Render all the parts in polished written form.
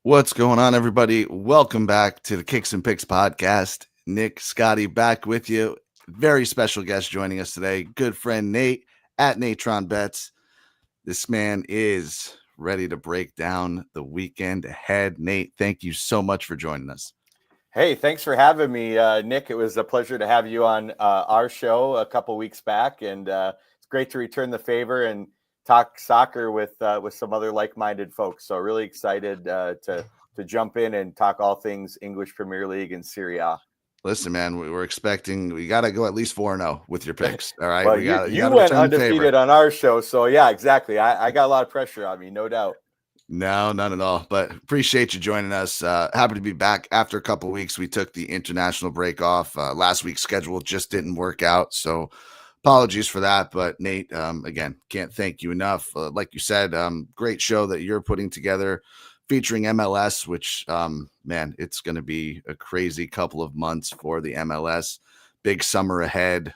What's going on, everybody? Welcome back to the Kicks and Picks podcast. Nick, Scotty, back with you. Very special guest joining us today. Good friend Nate at Natron Bets. This man is ready to break down the weekend ahead. Nate, thank you so much for joining us. Hey, thanks for having me, Nick. It was a pleasure to have you on our show a couple weeks back, and it's great to return the favor and talk soccer with some other like-minded folks. So really excited to jump in and talk all things English Premier League and Serie A. Listen, man, we're expecting we got to go at least 4-0 with your picks. All right, Well, you you went undefeated on our show, so yeah, exactly. I got a lot of pressure on me, no doubt. No, none at all. But appreciate you joining us. Happy to be back after a couple of weeks. We took the international break off. Last week's schedule just didn't work out. So apologies for that. But Nate, again, can't thank you enough. Like you said, great show that you're putting together featuring MLS, which, man, it's going to be a crazy couple of months for the MLS. Big summer ahead.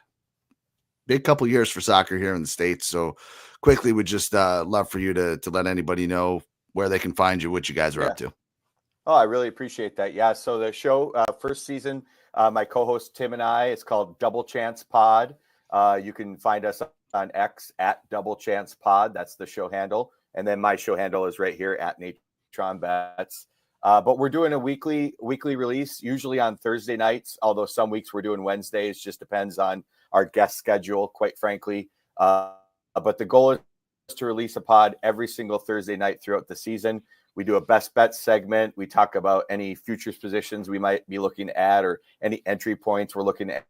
Big couple years for soccer here in the States. So quickly, would just love for you to let anybody know where they can find you, what you guys are up to. Oh, I really appreciate that. Yeah. So the show, first season, my co-host Tim and I, it's called Double Chance Pod. You can find us on X at Double Chance Pod. That's the show handle. And then my show handle is right here at Natron Bets. But we're doing a weekly release, usually on Thursday nights, although some weeks we're doing Wednesdays, just depends on our guest schedule, quite frankly. But the goal is to release a pod every single Thursday night throughout the season. We do a best bet segment. We talk about any futures positions we might be looking to add or any entry points we're looking to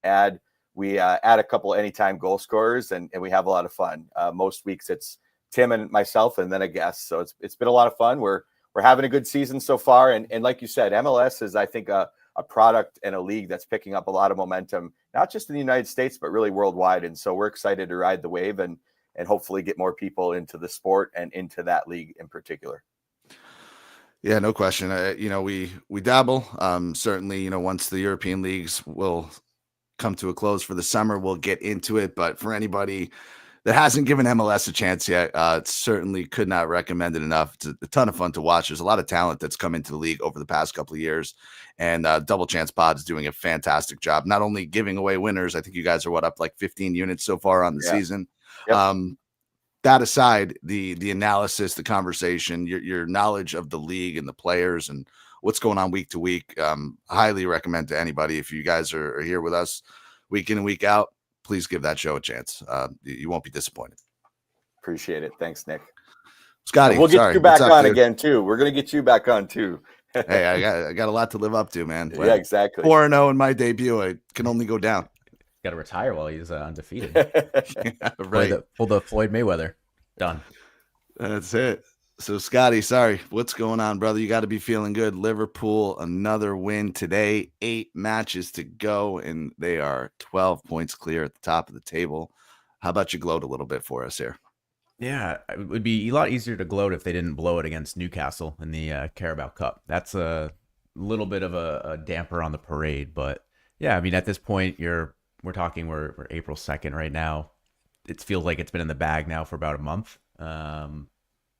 add. We add a couple anytime goal scorers, and we have a lot of fun. Most weeks it's Tim and myself and then a guest. So it's been a lot of fun. We're having a good season so far. And like you said, MLS is, I think, a product and a league that's picking up a lot of momentum, not just in the United States, but really worldwide. And so we're excited to ride the wave and hopefully get more people into the sport and into that league in particular. Yeah, no question. We dabble. Certainly, once the European leagues will come to a close for the summer, we'll get into it. But for anybody that hasn't given MLS a chance yet, certainly could not recommend it enough. It's a ton of fun to watch. There's a lot of talent that's come into the league over the past couple of years, and Double Chance Pod is doing a fantastic job. Not only giving away winners, I think you guys are up like 15 units so far on the season. Yep. That aside, the analysis, the conversation, your knowledge of the league and the players and what's going on week to week, highly recommend to anybody. If you guys are here with us week in and week out, please give that show a chance. You won't be disappointed. Appreciate it. Thanks, Nick. Scotty, we'll get you back on again too. We're going to get you back on too. Hey, I got a lot to live up to, man. Yeah, exactly. 4-0 in my debut. I can only go down. Got to retire while he's undefeated. Yeah, right. Pull the Floyd Mayweather. Done. That's it. So, Scotty, sorry. What's going on, brother? You got to be feeling good. Liverpool, another win today. 8 matches to go, and they are 12 points clear at the top of the table. How about you gloat a little bit for us here? Yeah, it would be a lot easier to gloat if they didn't blow it against Newcastle in the Carabao Cup. That's a little bit of a damper on the parade. But, yeah, I mean, at this point, we're April 2nd right now. It feels like it's been in the bag now for about a month.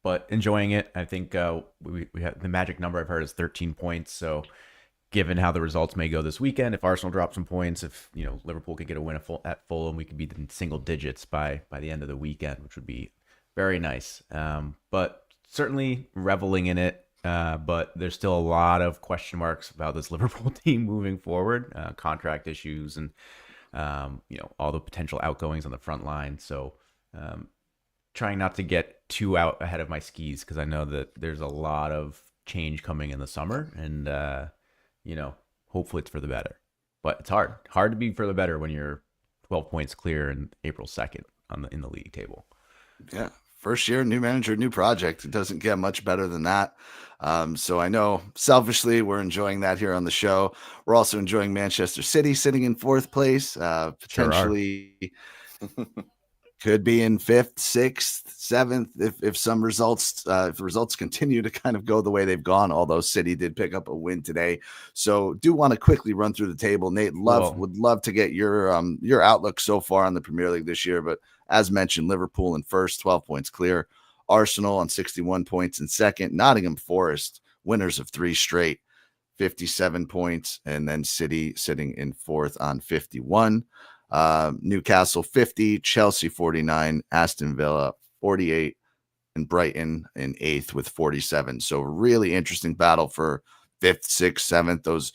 But enjoying it. I think we have the magic number I've heard is 13 points. So given how the results may go this weekend, if Arsenal drops some points, if Liverpool could get a win at Fulham, we could be in single digits by the end of the weekend, which would be very nice. But certainly reveling in it. But there's still a lot of question marks about this Liverpool team moving forward, contract issues and all the potential outgoings on the front line. So trying not to get too out ahead of my skis because I know that there's a lot of change coming in the summer and, hopefully it's for the better. But it's hard to be for the better when you're 12 points clear in April 2nd in the league table. Yeah. First year, new manager, new project. It doesn't get much better than that. So I know selfishly we're enjoying that here on the show. We're also enjoying Manchester City sitting in 4th place, potentially could be in 5th, 6th, 7th if some results, if the results continue to kind of go the way they've gone, although City did pick up a win today. So do want to quickly run through the table. Nate, would love to get your outlook so far on the Premier League this year. But as mentioned, Liverpool in first, 12 points clear. Arsenal on 61 points in second. Nottingham Forest winners of 3 straight, 57 points, and then City sitting in 4th on 51. Newcastle 50, Chelsea 49, Aston Villa 48, and Brighton in 8th with 47. So really interesting battle for 5th, 6th, 7th. Those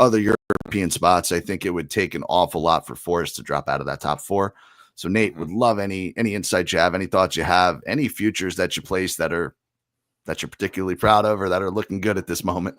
other European spots, I think it would take an awful lot for Forest to drop out of that top 4. So Nate, would love any insight you have, any thoughts you have, any futures that you place that you're particularly proud of or that are looking good at this moment.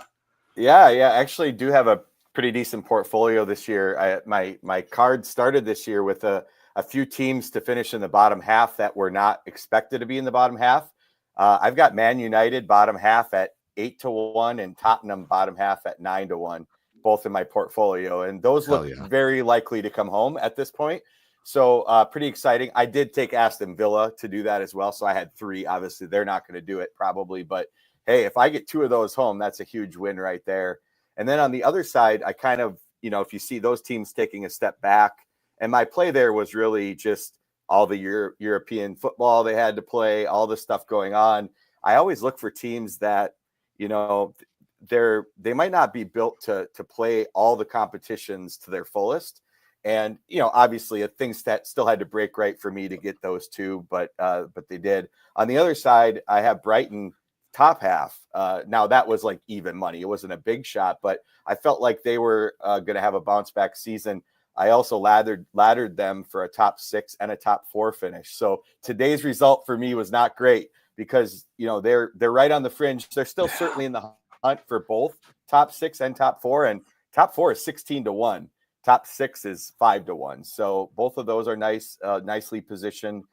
Yeah. I actually do have a pretty decent portfolio this year. My card started this year with a few teams to finish in the bottom half that were not expected to be in the bottom half. I've got Man United bottom half at 8-1 and Tottenham bottom half at 9-1, both in my portfolio. And those look very likely to come home at this point. So pretty exciting. I did take Aston Villa to do that as well. So I had 3. Obviously, they're not going to do it probably. But hey, if I get 2 of those home, that's a huge win right there. And then on the other side, I kind of, if you see those teams taking a step back, and my play there was really just all the European football they had to play, all the stuff going on. I always look for teams that, they might not be built to play all the competitions to their fullest. And, obviously things that still had to break right for me to get those 2, but they did. On the other side, I have Brighton top half. Now that was like even money. It wasn't a big shot, but I felt like they were going to have a bounce back season. I also laddered them for a top 6 and a top 4 finish. So today's result for me was not great because, they're right on the fringe. They're still certainly in the hunt for both top 6 and top 4, and top 4 is 16-1. Top 6 is 5-1. So both of those are nicely positioned.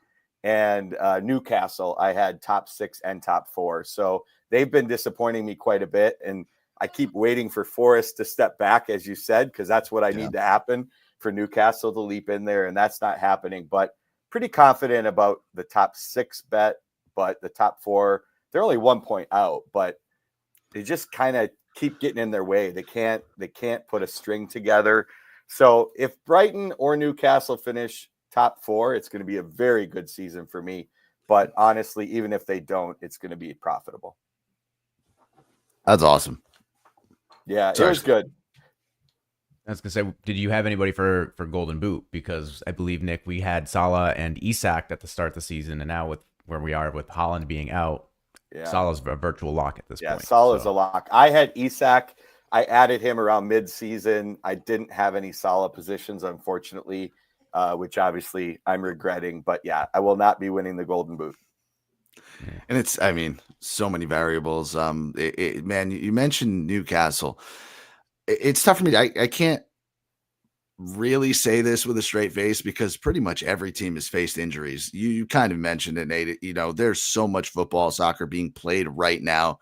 And Newcastle, I had top 6 and top 4. So they've been disappointing me quite a bit. And I keep waiting for Forest to step back, as you said, because that's what I need to happen for Newcastle to leap in there. And that's not happening. But pretty confident about the top 6 bet. But the top 4, they're only 1 point out. But they just kind of keep getting in their way. They can't put a string together. So if Brighton or Newcastle finish top 4, it's going to be a very good season for me. But honestly, even if they don't, it's going to be profitable. That's awesome. Yeah, it was good. I was going to say, did you have anybody for Golden Boot? Because I believe, Nick, we had Salah and Isak at the start of the season, and now with where we are with Haaland being out, Salah's a virtual lock at this point. Yeah, Salah's a lock. I had Isak. I added him around mid-season. I didn't have any Salah positions, unfortunately, which obviously I'm regretting. But yeah, I will not be winning the Golden Boot. And it's, so many variables. Man, you mentioned Newcastle. It's tough for me. I can't really say this with a straight face because pretty much every team has faced injuries. You kind of mentioned it, Nate. There's so much football, soccer being played right now,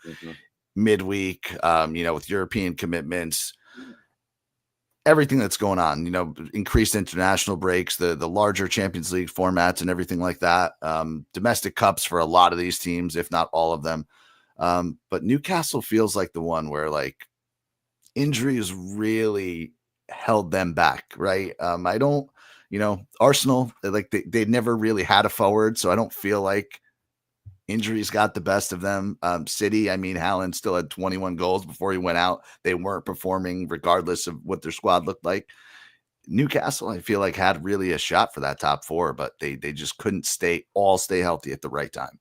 midweek, with European commitments, everything that's going on, increased international breaks, the larger Champions League formats and everything like that. Domestic cups for a lot of these teams, if not all of them. But Newcastle feels like the one where injuries really held them back, right? I don't, Arsenal, they never really had a forward, so I don't feel like injuries got the best of them. City, Haaland still had 21 goals before he went out. They weren't performing regardless of what their squad looked like. Newcastle, I feel like, had really a shot for that top 4, but they just couldn't stay healthy at the right time.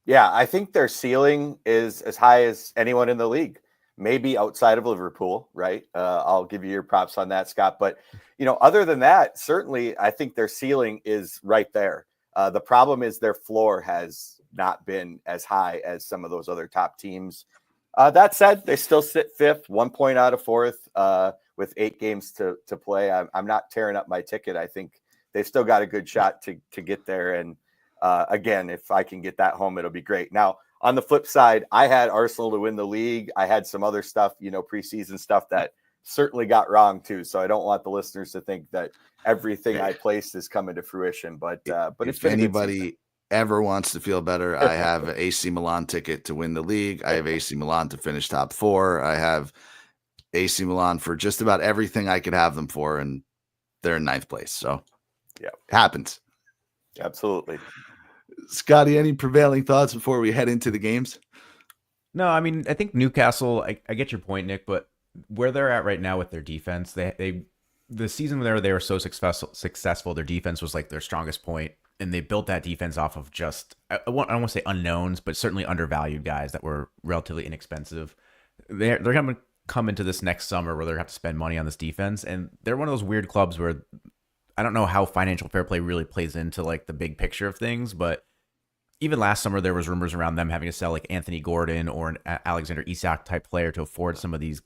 Yeah, I think their ceiling is as high as anyone in the league. Maybe outside of Liverpool, right? I'll give you your props on that, Scott. But, other than that, certainly I think their ceiling is right there. The problem is their floor has not been as high as some of those other top teams. That said, they still sit 5th, 1 point out of 4th with 8 games to play. I'm not tearing up my ticket. I think they've still got a good shot to get there. And again, if I can get that home, it'll be great. Now, on the flip side, I had Arsenal to win the league. I had some other stuff, preseason stuff that certainly got wrong too. So I don't want the listeners to think that everything I placed is coming to fruition. But if anybody ever wants to feel better, I have an AC Milan ticket to win the league. I have AC Milan to finish top 4. I have AC Milan for just about everything I could have them for, and they're in 9th place. So yeah, it happens. Absolutely. Scotty, any prevailing thoughts before we head into the games? No, I mean, I think Newcastle, I get your point, Nick, but where they're at right now with their defense, the season where they were so successful, their defense was like their strongest point, and they built that defense off of just, I don't want to say unknowns, but certainly undervalued guys that were relatively inexpensive. They're going to come into this next summer where they're going to have to spend money on this defense, and they're one of those weird clubs where I don't know how financial fair play really plays into like the big picture of things, but even last summer there was rumors around them having to sell like Anthony Gordon or an Alexander Isak type player to afford some of these,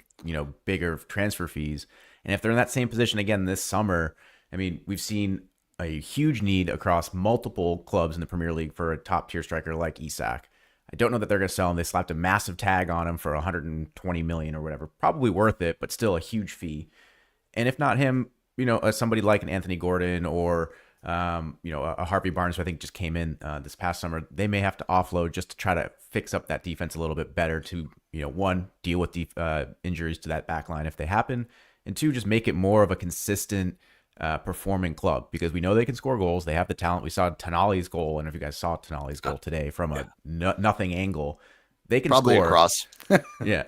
bigger transfer fees. And if they're in that same position again this summer, I mean, we've seen a huge need across multiple clubs in the Premier League for a top tier striker like Isak. I don't know that they're going to sell him. They slapped a massive tag on him for 120 million or whatever. Probably worth it, but still a huge fee. And if not him, somebody like an Anthony Gordon or a Harvey Barnes, who I think just came in this past summer, they may have to offload just to try to fix up that defense a little bit better to, one, deal with the injuries to that back line if they happen, and two, just make it more of a consistent performing club, because we know they can score goals. They have the talent. We saw Tonali's goal, and if you guys saw Tonali's goal today from a nothing angle, they can Probably score. Across. Yeah.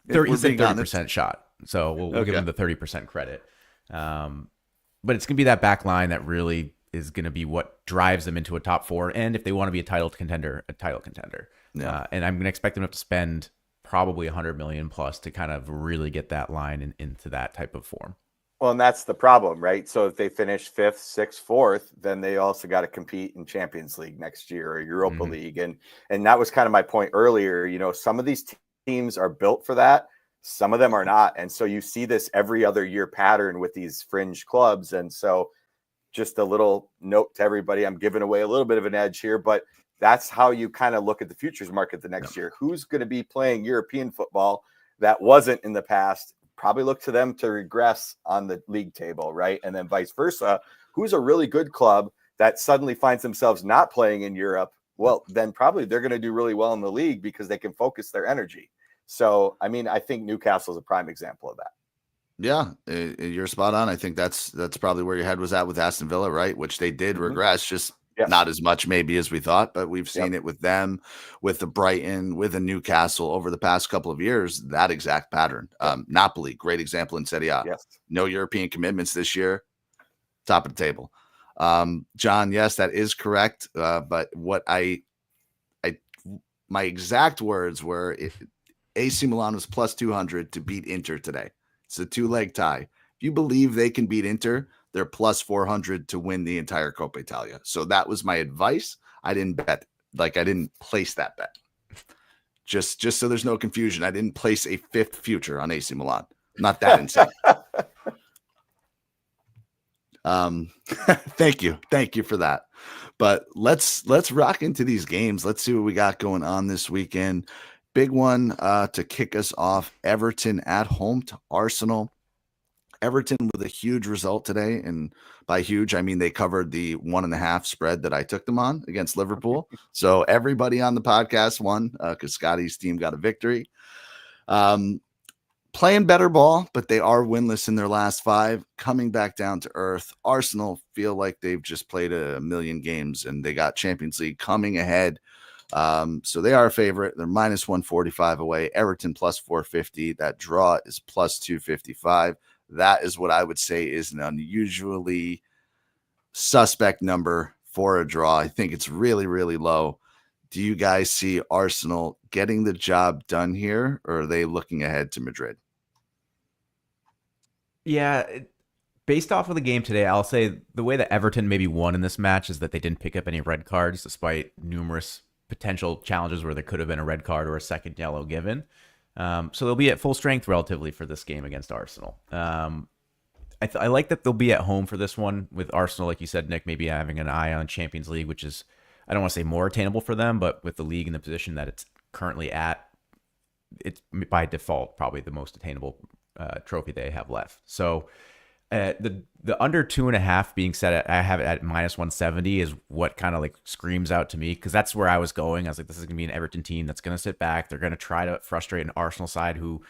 We're He said being 30% honest. shot. So we'll give Okay. him the 30% credit. But it's going to be that back line that really is going to be what drives them into a top four. And if they want to be a title contender, a title contender. Yeah. And I'm going to expect them to have to spend probably 100 million plus to kind of really get that line into that type of form. Well, and that's the problem, right? So if they finish fifth, sixth, fourth, then they also got to compete in Champions League next year or Europa League. And that was kind of my point earlier. Some of these teams are built for that. Some of them are not. And so you see this every other year pattern with these fringe clubs. And so just a little note to everybody, I'm giving away a little bit of an edge here, but that's how you kind of look at the futures market the next year. Who's going to be playing European football that wasn't in the past? Probably look to them to regress on the league table, right? And then vice versa. Who's a really good club that suddenly finds themselves not playing in Europe? Well, then probably they're going to do really well in the league because they can focus their energy. So, I mean, I think Newcastle is a prime example of that. Yeah, you're spot on. I think that's probably where your head was at with Aston Villa, right? Which they did regress, just not as much maybe as we thought, but we've seen it with them, with the Brighton, with the Newcastle over the past couple of years, that exact pattern. Napoli, great example in Serie A. Yes. No European commitments this year, top of the table. John, yes, that is correct. But what my exact words were, if AC Milan was plus 200 to beat Inter today. It's a 2-leg tie. If you believe they can beat Inter, they're plus 400 to win the entire Coppa Italia. So that was my advice. I didn't bet, I didn't place that bet. Just so there's no confusion, I didn't place a fifth future on AC Milan. Not that insane. Thank you for that. But let's rock into these games. Let's see what we got going on this weekend. Big one to kick us off, Everton at home to Arsenal. Everton with a huge result today, and by huge, I mean they covered the 1.5 spread that I took them on against Liverpool. So everybody on the podcast won because Scotty's team got a victory. Playing better ball, but they are winless in their last 5, coming back down to earth. Arsenal feel like they've just played a million games, and they got Champions League coming ahead. So they are a favorite. They're minus 145 away. Everton plus 450. That draw is plus 255. That is what I would say is an unusually suspect number for a draw. I think it's really, really low. Do you guys see Arsenal getting the job done here, or are they looking ahead to Madrid? Yeah, based off of the game today, I'll say the way that Everton maybe won in this match is that they didn't pick up any red cards, despite numerous potential challenges where there could have been a red card or a second yellow given. So they'll be at full strength relatively for this game against Arsenal. I like that they'll be at home for this one with Arsenal, like you said, Nick, maybe having an eye on Champions League, which is, I don't want to say more attainable for them, but with the league in the position that it's currently at, it's by default probably the most attainable trophy they have left. So the under 2.5 being set at, I have it at minus 170 is what kind of like screams out to me, because that's where I was going. I was like, this is going to be an Everton team that's going to sit back. They're going to try to frustrate an Arsenal side who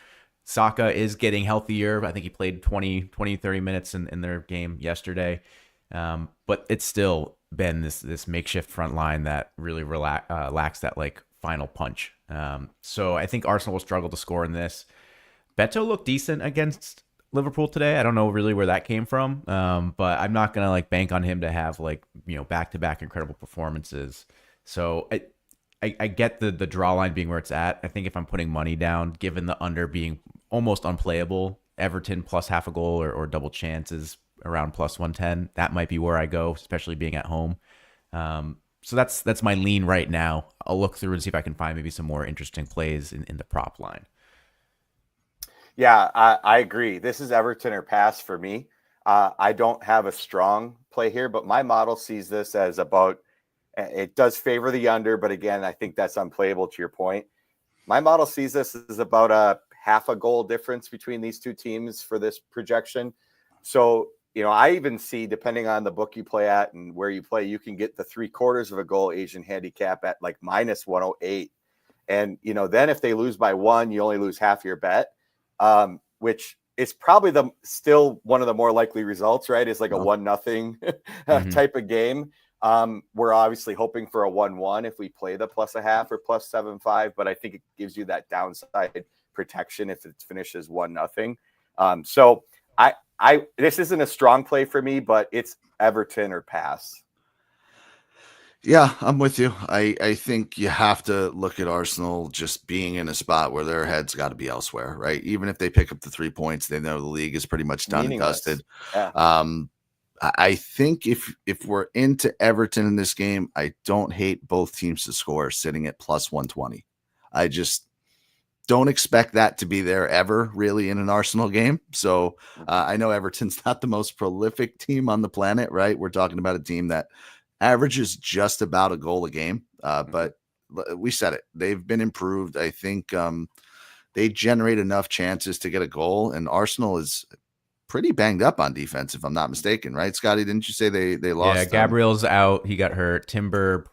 Saka is getting healthier. I think he played 20, 30 minutes in their game yesterday. But it's still been this makeshift front line that really lacks that like final punch. So I think Arsenal will struggle to score in this. Beto looked decent against Liverpool today. I don't know really where that came from, but I'm not gonna like bank on him to have like back-to-back incredible performances. So I get the draw line being where it's at. I think if I'm putting money down, given the under being almost unplayable, Everton plus half a goal or double chances around plus 110, that might be where I go, especially being at home. So that's my lean right now. I'll look through and see if I can find maybe some more interesting plays in the prop line. Yeah, I agree. This is Everton or pass for me. I don't have a strong play here, but my model sees this as about, it does favor the under, but again, I think that's unplayable to your point. My model sees this as about a half a goal difference between these two teams for this projection. So, I even see, depending on the book you play at and where you play, you can get the 3/4 of a goal Asian handicap at like minus 108. And, then if they lose by 1, you only lose half your bet. Which is probably still one of the more likely results, right? It's like a 1-0 type of game. We're obviously hoping for a 1-1 if we play the plus a half or plus 7.5, but I think it gives you that downside protection if it finishes 1-0. So this isn't a strong play for me, but it's Everton or pass. Yeah, I'm with you. I think you have to look at Arsenal just being in a spot where their head's got to be elsewhere, right? Even if they pick up the 3 points, they know the league is pretty much done and dusted. Yeah. I think if we're into Everton in this game, I don't hate both teams to score sitting at plus 120. I just don't expect that to be there ever really in an Arsenal game. So I know Everton's not the most prolific team on the planet, right? We're talking about a team that averages just about a goal a game. But we said it. They've been improved. I think they generate enough chances to get a goal, and Arsenal is pretty banged up on defense, if I'm not mistaken, right, Scotty? Didn't you say they lost? Yeah, Gabriel's out. He got hurt. Timber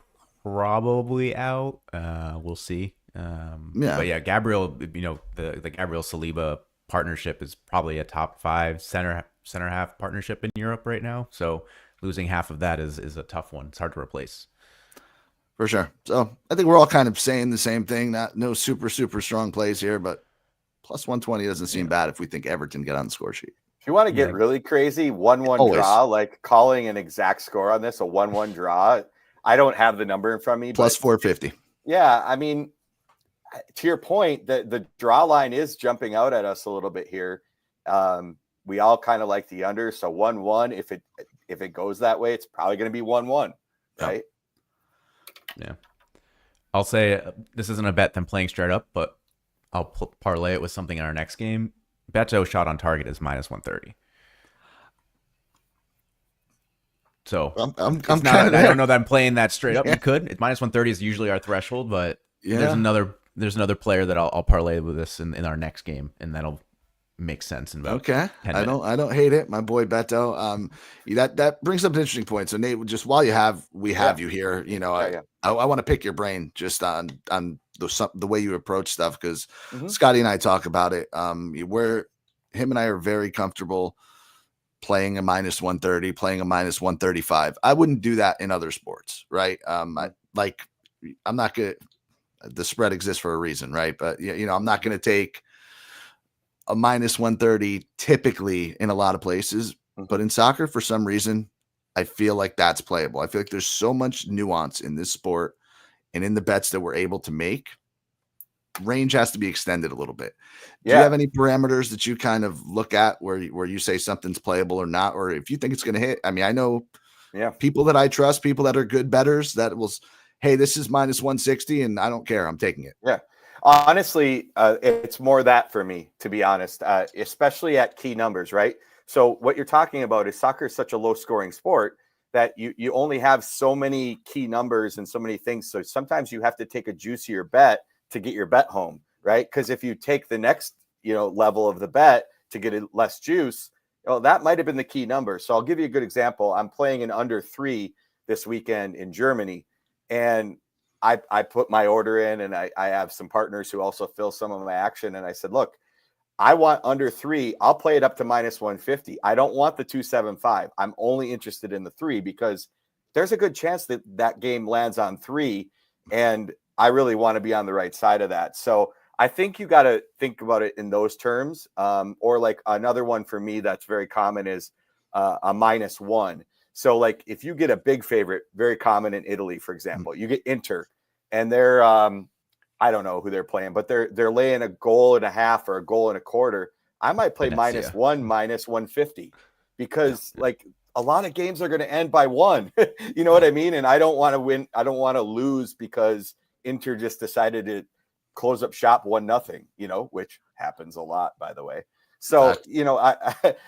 probably out. We'll see. But yeah, Gabriel, the Gabriel Saliba partnership is probably a top 5 center half partnership in Europe right now. So losing half of that is a tough one. It's hard to replace. For sure. So I think we're all kind of saying the same thing. No super strong plays here, but plus 120 doesn't seem bad if we think Everton get on the score sheet. If you want to get really crazy, 1-1 draw, like calling an exact score on this, a 1-1 draw. I don't have the number in front of me. Plus 450. Yeah, I mean, to your point, the draw line is jumping out at us a little bit here. We all kind of like the under, so 1-1. If it goes that way, it's probably going to be 1-1, right? Yeah. I'll say this isn't a bet that I'm playing straight up, but I'll parlay it with something in our next game. Beto shot on target is minus 130. So I'm I don't know that I'm playing that straight up. You could. Minus 130 is usually our threshold, but there's another player that I'll parlay with this in our next game, and that'll make sense in about 10 minutes. I don't hate it, my boy Beto. That brings up an interesting point. So Nate, just while we have you here, I want to pick your brain just on the way you approach stuff, because Scotty and I talk about it. Him and I are very comfortable playing a minus 130, playing a minus 135. I wouldn't do that in other sports, right? I'm not gonna. The spread exists for a reason, right? But I'm not going to take a minus 130 typically in a lot of places, but in soccer, for some reason, I feel like that's playable. I feel like there's so much nuance in this sport and in the bets that we're able to make. Range has to be extended a little bit. Do you have any parameters that you kind of look at where you say something's playable or not, or if you think it's going to hit? I mean, I know people that I trust, people that are good bettors that will, hey, this is minus 160 and I don't care. I'm taking it. Yeah. Honestly, it's more that for me, to be honest, especially at key numbers, right? So what you're talking about is soccer is such a low scoring sport that you only have so many key numbers and so many things. So sometimes you have to take a juicier bet to get your bet home, right? Because if you take the next, level of the bet to get less juice, that might have been the key number. So I'll give you a good example. I'm playing an under 3 this weekend in Germany, and I put my order in, and I have some partners who also fill some of my action. And I said, look, I want under 3. I'll play it up to minus 150. I don't want the 275. I'm only interested in the 3 because there's a good chance that game lands on 3. And I really want to be on the right side of that. So I think you got to think about it in those terms. Or like another one for me that's very common is a -1. So like if you get a big favorite, very common in Italy, for example, you get Inter, and they're I don't know who they're playing, but they're laying a goal and a half or a goal and a quarter. I might play Venezia. -1, -150, because like a lot of games are going to end by 1. You know what I mean? And I don't want to win. I don't want to lose because Inter just decided to close up shop 1-0, which happens a lot, by the way. So,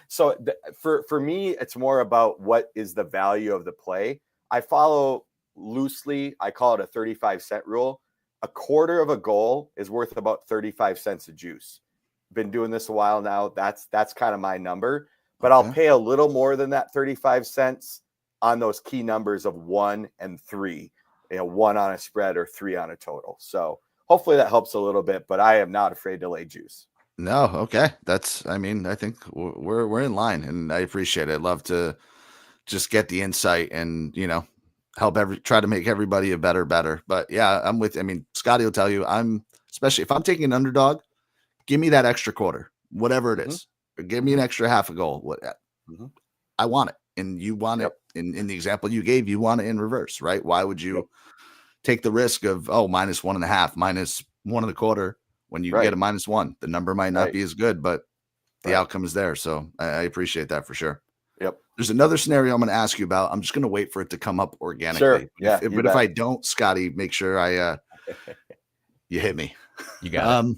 for me, it's more about what is the value of the play. I follow loosely, I call it a 35-cent rule. A quarter of a goal is worth about 35 cents of juice. Been doing this a while now. That's kind of my number, but I'll pay a little more than that 35 cents on those key numbers of 1 and 3, 1 on a spread or 3 on a total. So hopefully that helps a little bit, but I am not afraid to lay juice. No, okay. I think we're in line, and I appreciate it. I'd love to just get the insight and, help try to make everybody a better. But yeah, I'm with, Scotty will tell you, especially if I'm taking an underdog, give me that extra quarter, whatever it is, or give me an extra half a goal. I want it. And you want it in the example you gave, you want it in reverse, right? Why would you take the risk of, -1.5, -1.25, when you get a -1? The number might not be as good, but the outcome is there. So I appreciate that for sure. Yep. There's another scenario I'm going to ask you about. I'm just going to wait for it to come up organically. Sure. Yeah. But if I don't, Scotty, make sure you hit me. You got it.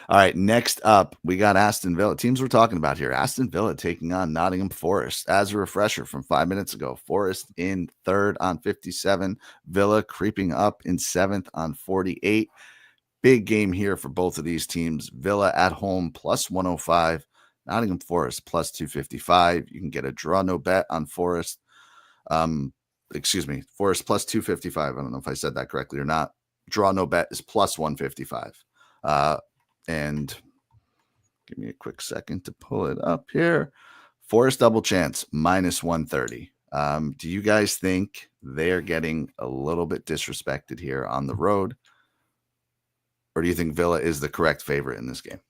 All right. Next up, we got Aston Villa. Teams we're talking about here. Aston Villa taking on Nottingham Forest. As a refresher from 5 minutes ago, Forest in 3rd on 57. Villa creeping up in 7th on 48. Big game here for both of these teams. Villa at home +105. Nottingham Forest +255. You can get a draw no bet on Forest. Forest +255. I don't know if I said that correctly or not. Draw no bet is +155. And give me a quick second to pull it up here. Forest double chance -130. Do you guys think they're getting a little bit disrespected here on the road? Or do you think Villa is the correct favorite in this game?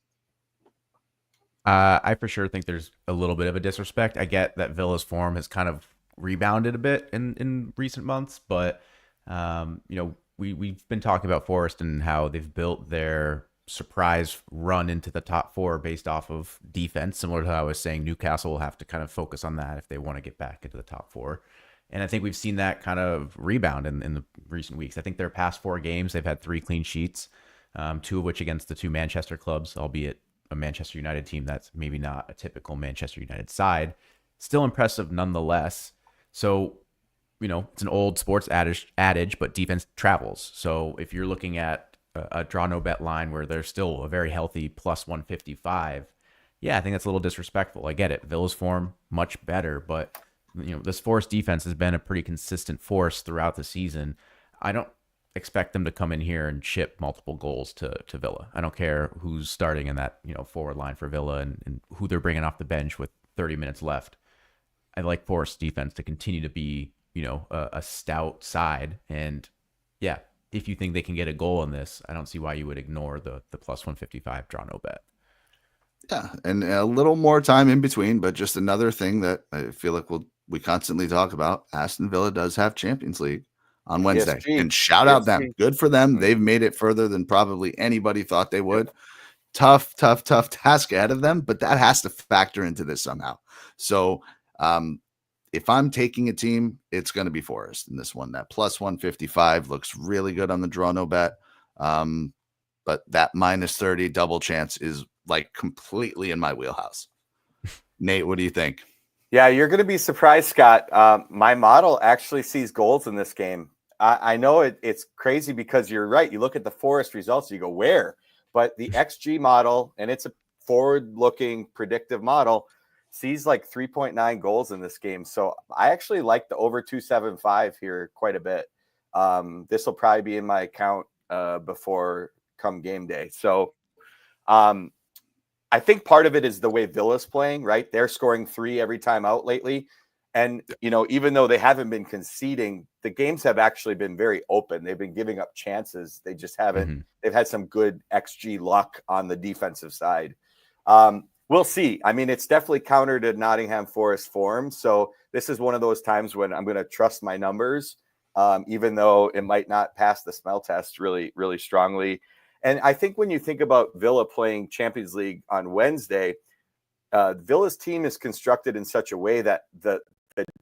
I for sure think there's a little bit of a disrespect. I get that Villa's form has kind of rebounded a bit in recent months, but we've been talking about Forest and how they've built their surprise run into the top 4 based off of defense, similar to how I was saying Newcastle will have to kind of focus on that if they want to get back into the top 4. And I think we've seen that kind of rebound in the recent weeks. I think their past 4 games, they've had 3 clean sheets, 2 of which against the 2 Manchester clubs, albeit a Manchester United team that's maybe not a typical Manchester United side. Still impressive nonetheless. So, it's an old sports adage, but defense travels. So if you're looking at a draw no bet line where there's still a very healthy +155, I think that's a little disrespectful. I get it. Villa's form much better, but this Forest defense has been a pretty consistent force throughout the season. I don't expect them to come in here and chip multiple goals to Villa. I don't care who's starting in that forward line for Villa and who they're bringing off the bench with 30 minutes left. I like Forest defense to continue to be a stout side, and if you think they can get a goal in this, I don't see why you would ignore the +155 draw no bet. Yeah, and a little more time in between, but just another thing that I feel like we constantly talk about. Aston Villa does have Champions League on Wednesday. PSG. And shout out them. Good for them. They've made it further than probably anybody thought they would. Tough task ahead of them, but that has to factor into this somehow. So if I'm taking a team, it's going to be Forest in this one. That +155 looks really good on the draw no bet. But that -30 double chance is like completely in my wheelhouse. Nate, what do you think? Yeah, you're going to be surprised, Scott. My model actually sees goals in this game. I know it's crazy because you're right. You look at the Forest results, you go, where? But the XG model, and it's a forward-looking predictive model, sees like 3.9 goals in this game. So I actually like the over 275 here quite a bit. This will probably be in my account before come game day. So I think part of it is the way Villa's playing, right? They're scoring 3 every time out lately. And, even though they haven't been conceding, the games have actually been very open. They've been giving up chances. They just haven't. They've had some good XG luck on the defensive side. We'll see. I mean, it's definitely counter to Nottingham Forest form. So this is one of those times when I'm going to trust my numbers, even though it might not pass the smell test really, really strongly. And I think when you think about Villa playing Champions League on Wednesday, Villa's team is constructed in such a way that the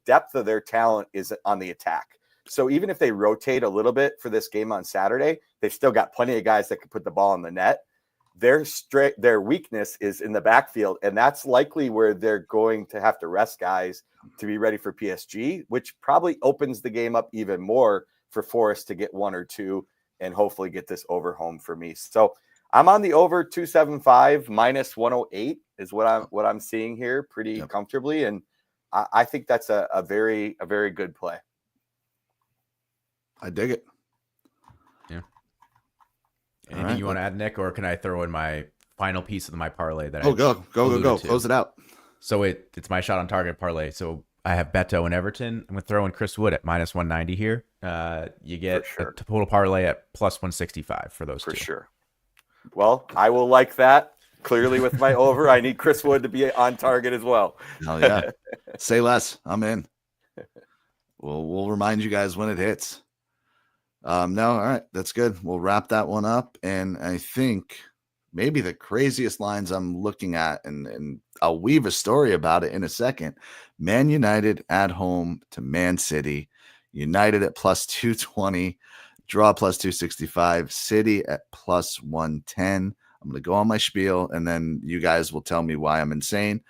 depth of their talent is on the attack. So even if they rotate a little bit for this game on Saturday, they've still got plenty of guys that can put the ball in the net. Their weakness is in the backfield, and that's likely where they're going to have to rest guys to be ready for PSG, which probably opens the game up even more for Forest to get one or two and hopefully get this over home for me. So I'm on the over 275 minus 108 is what I'm seeing here pretty comfortably, and I think that's a very good play. I dig it. Yeah. Anything you want to add, Nick, or can I throw in my final piece of my parlay that go close it out? So it's my shot on target parlay. So I have Beto and Everton. I'm gonna throw in Chris Wood at minus 190 here. You get a total parlay at plus 165 for those two. For sure. Well, I will like that. Clearly, with my over, I need Chris Wood to be on target as well. Hell yeah. Say less. I'm in. We'll remind you guys when it hits. No, all right. That's good. We'll wrap that one up. And I think maybe the craziest lines I'm looking at, and I'll weave a story about it in a second. Man United at home to Man City. United at plus 220. Draw plus 265. City at plus 110. I'm going to go on my spiel, and then you guys will tell me why I'm insane.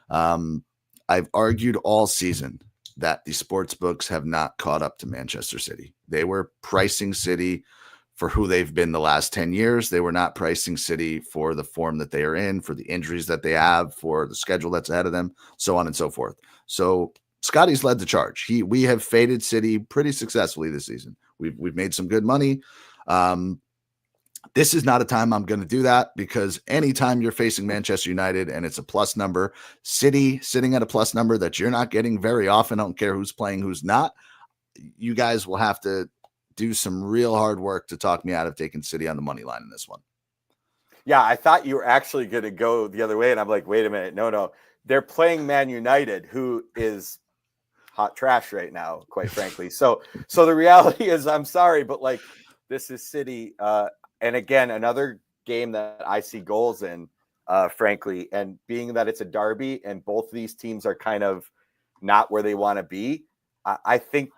I've argued all season that the sports books have not caught up to Manchester City. They were pricing City for who they've been the last 10 years. They were not pricing City for the form that they are in, for the injuries that they have, for the schedule that's ahead of them, so on and so forth. So Scotty's led the charge. We have faded City pretty successfully this season. We've made some good money. This is not a time I'm going to do that, because anytime you're facing Manchester United and it's a plus number, City sitting at a plus number that you're not getting very often, I don't care who's playing, who's not, you guys will have to do some real hard work to talk me out of taking City on the money line in this one. Yeah, I thought you were actually going to go the other way, and I'm like, wait a minute. No. They're playing Man United, who is hot trash right now, quite frankly. So the reality is, I'm sorry, but like, this is City. And again, another game that I see goals in, frankly, and being that it's a derby and both these teams are kind of not where they want to be, I think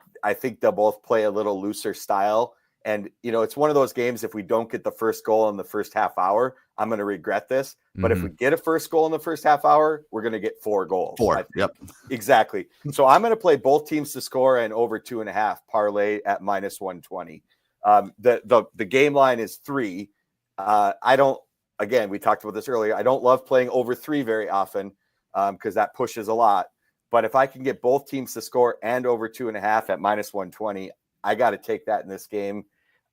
they'll both play a little looser style. And, it's one of those games, if we don't get the first goal in the first half hour, I'm going to regret this. But if we get a first goal in the first half hour, we're going to get 4 goals. 4, yep. Exactly. So I'm going to play both teams to score and over 2.5 parlay at minus 120. The game line is 3. Again, we talked about this earlier. I don't love playing over 3 very often because that pushes a lot. But if I can get both teams to score and over 2.5 at minus 120, I got to take that in this game.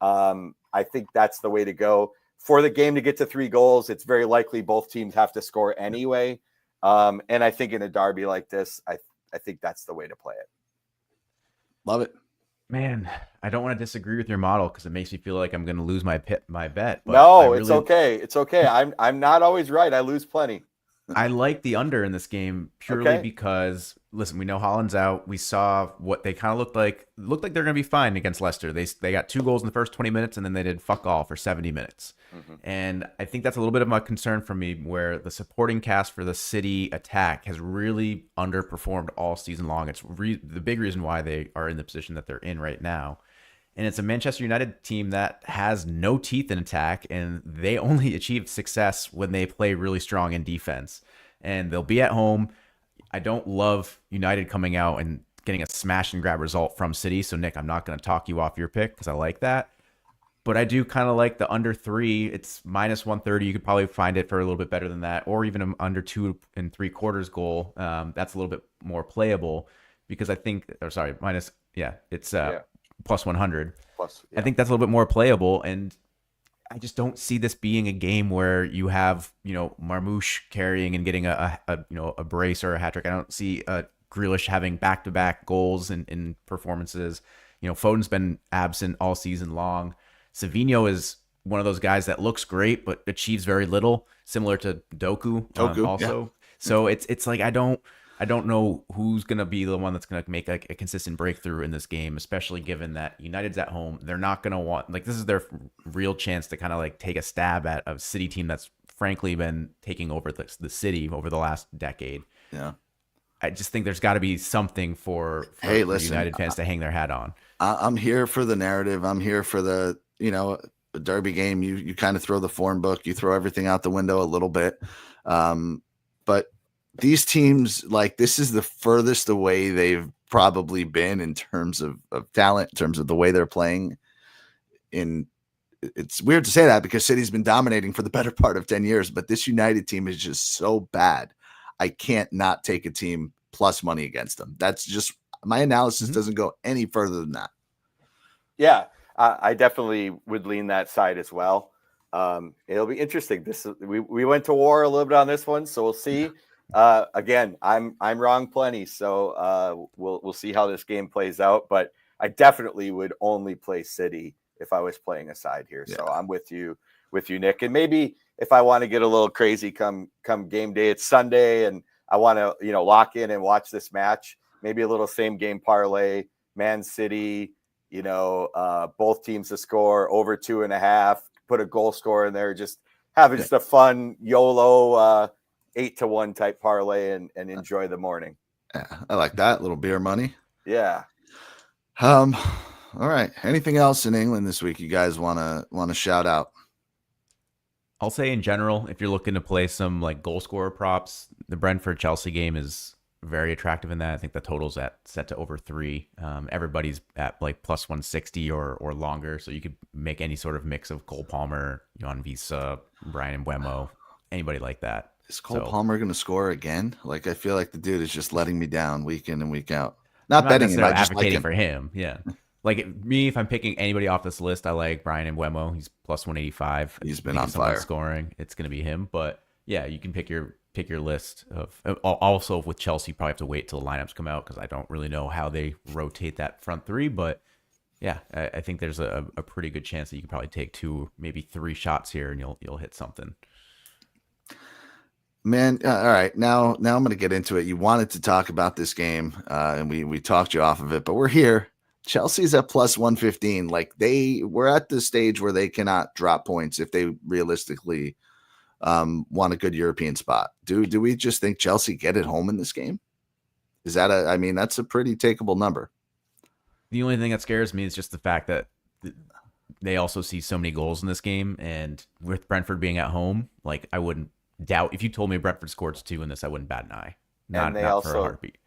I think that's the way to go. For the game to get to 3 goals, it's very likely both teams have to score anyway. And I think in a derby like this, I think that's the way to play it. Love it. Man, I don't want to disagree with your model because it makes me feel like I'm going to lose my bet. But no, it's okay. It's okay. I'm not always right. I lose plenty. I like the under in this game purely because, listen, we know Haaland's out. We saw what they kind of looked like. Looked like they're going to be fine against Leicester. They got 2 goals in the first 20 minutes, and then they did fuck all for 70 minutes. And I think that's a little bit of a concern for me, where the supporting cast for the City attack has really underperformed all season long. It's the big reason why they are in the position that they're in right now. And it's a Manchester United team that has no teeth in attack, and they only achieve success when they play really strong in defense. And they'll be at home. I don't love United coming out and getting a smash and grab result from City. So, Nick, I'm not going to talk you off your pick because I like that. But I do kind of like the under 3. It's minus 130. You could probably find it for a little bit better than that, or even an under 2 3/4 goal. That's a little bit more playable because I think, it's plus 100. I think that's a little bit more playable, and I just don't see this being a game where you have Marmouche carrying and getting a brace or a hat trick. I don't see Grealish having back-to-back goals in performances. Foden's been absent all season long. Savinho is one of those guys that looks great but achieves very little, similar to Doku, also. Yeah. So it's like I don't know who's going to be the one that's going to make a consistent breakthrough in this game, especially given that United's at home. They're not going to want, like, this is their real chance to kind of like take a stab at a City team that's frankly been taking over the city over the last decade. Yeah. I just think there's got to be something for United fans to hang their hat on. I'm here for the narrative. I'm here for the, a derby game. You kind of throw the form book, you throw everything out the window a little bit. But these teams, like, this is the furthest away they've probably been in terms of talent, in terms of the way they're playing. It's weird to say that because City's been dominating for the better part of 10 years, but this United team is just so bad. I can't not take a team plus money against them. That's just my analysis doesn't go any further than that. Yeah, I definitely would lean that side as well. It'll be interesting. We went to war a little bit on this one, so we'll see. Again, I'm wrong plenty, so we'll see how this game plays out. But I definitely would only play City if I was playing a side here. Yeah. So I'm with you, Nick. And maybe if I want to get a little crazy come game day, it's Sunday, and I want to lock in and watch this match. Maybe a little same game parlay, Man City. Both teams to score over 2.5. Put a goal scorer in there. Just having just a fun YOLO 8-1 type parlay and enjoy the morning. Yeah, I like that little beer money. Yeah. All right. Anything else in England this week you guys want to shout out? I'll say in general, if you're looking to play some like goal scorer props, the Brentford Chelsea game is very attractive in that. I think the total's set to over 3. Everybody's at like plus 160 or longer, so you could make any sort of mix of Cole Palmer, Johan Visa, Brian Mbeumo, anybody like that. Is Cole Palmer going to score again? Like, I feel like the dude is just letting me down week in and week out. Not betting him, I just advocating like him. For him. Yeah. Like me, if I'm picking anybody off this list, I like Brian Mbeumo. He's plus 185. He's been on fire scoring. It's going to be him. But yeah, you can pick your list of. Also with Chelsea, you probably have to wait till the lineups come out because I don't really know how they rotate that front three. But yeah, I think there's a pretty good chance that you could probably take 2, maybe 3 shots here, and you'll hit something. Man, all right. Now I'm going to get into it. You wanted to talk about this game, and we talked you off of it, but we're here. Chelsea's at plus 115. Like, we're at the stage where they cannot drop points if they realistically want a good European spot. Do we just think Chelsea get it home in this game? Is that that's a pretty takeable number. The only thing that scares me is just the fact that they also see so many goals in this game, and with Brentford being at home, like, I wouldn't doubt if you told me Brentford scored 2 in this, I wouldn't bat an eye. Not for a heartbeat.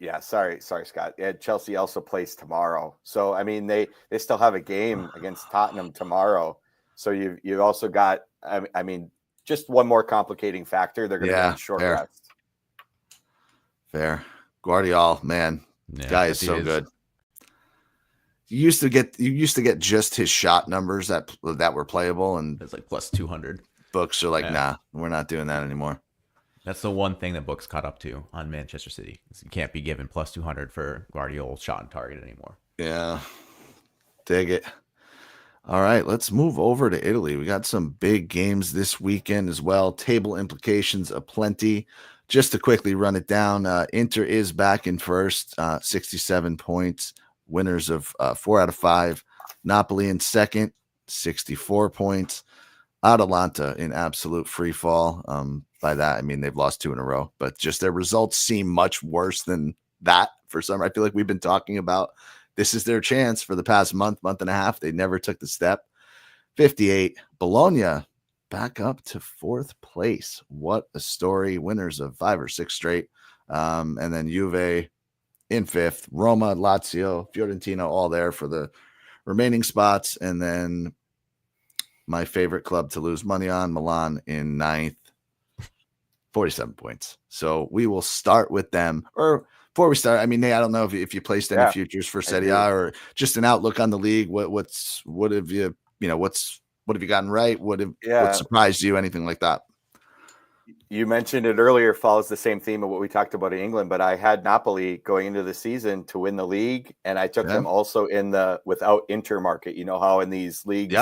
Yeah, sorry, Scott. Yeah, Chelsea also plays tomorrow, so they still have a game against Tottenham tomorrow. So you've also got just one more complicating factor. They're going to be in short rest. Fair. Guardiola, man, guy is so good. You used to get just his shot numbers that were playable, and it's like plus 200. Books are like, nah, we're not doing that anymore. That's the one thing that books caught up to on Manchester City. You can't be given plus 200 for Guardiola's shot and target anymore. Yeah. Dig it. All right, let's move over to Italy. We got some big games this weekend as well. Table implications aplenty. Just to quickly run it down, Inter is back in first, 67 points. Winners of 4 out of 5. Napoli in second, 64 points. Atalanta in absolute free fall. By that, I mean they've lost 2 in a row, but just their results seem much worse than that for some. I feel like we've been talking about this is their chance for the past month and a half. They never took the step. 58. Bologna back up to 4th place. What a story. Winners of 5 or 6 straight. And then Juve in 5th. Roma, Lazio, Fiorentina all there for the remaining spots. And then my favorite club to lose money on, Milan in 9th, 47 points. So we will start with them. Or before we start, I don't know if you placed any futures for Serie A or just an outlook on the league. What have you gotten right? What surprised you? Anything like that? You mentioned it earlier, follows the same theme of what we talked about in England, but I had Napoli going into the season to win the league, and I took them also in the without Inter market. You know how in these leagues,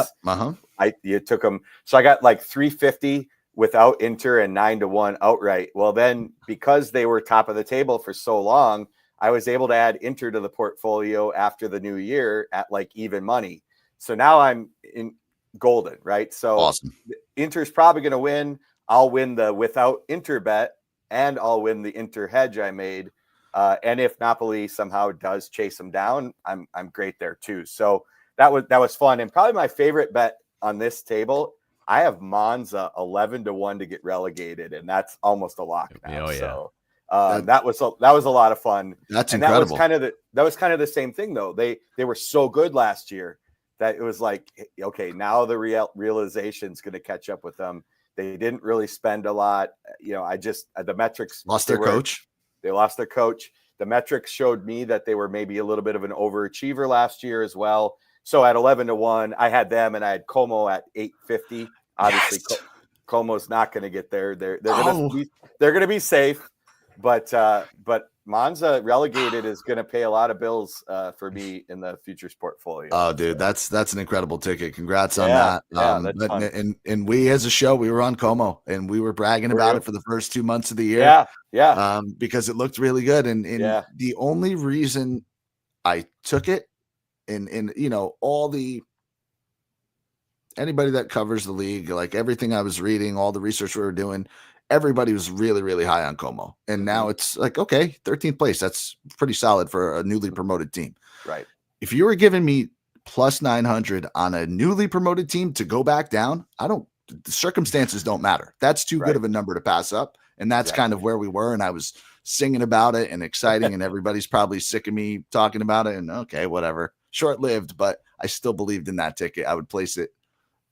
you took them. So I got like 350 without Inter and 9-1 outright. Well, then because they were top of the table for so long, I was able to add Inter to the portfolio after the new year at like even money. So now I'm in golden, right? So awesome. Inter's probably going to win. I'll win the without Inter bet, and I'll win the Inter hedge I made. And if Napoli somehow does chase them down, I'm great there too. So that was fun. And probably my favorite bet on this table, I have Monza 11-1 to get relegated, and that's almost a lock now. Oh, yeah. So that was a lot of fun. That's and incredible. That was kind of the same thing though. They were so good last year that it was like, okay, now the realization is going to catch up with them. They didn't really spend a lot. You know, the metrics lost their coach. They lost their coach. The metrics showed me that they were maybe a little bit of an overachiever last year as well. So at 11-1, I had them, and I had Como at 850. Obviously, yes. Como's not going to get there. They're going to be safe, but Monza relegated is going to pay a lot of bills for me in the futures portfolio. Oh, dude, that's an incredible ticket. Congrats on that. That's fun. And we as a show, we were on Como, and we were bragging about it for the first 2 months of the year. Yeah. Because it looked really good. And the only reason I took it, and you know, anybody that covers the league, like everything I was reading, all the research we were doing, everybody was really, really high on Como. And now it's like, okay, 13th place. That's pretty solid for a newly promoted team. Right. If you were giving me plus 900 on a newly promoted team to go back down, the circumstances don't matter. That's too good of a number to pass up. And that's kind of where we were. And I was singing about it and exciting, and everybody's probably sick of me talking about it. And okay, whatever, short-lived, but I still believed in that ticket. I would place it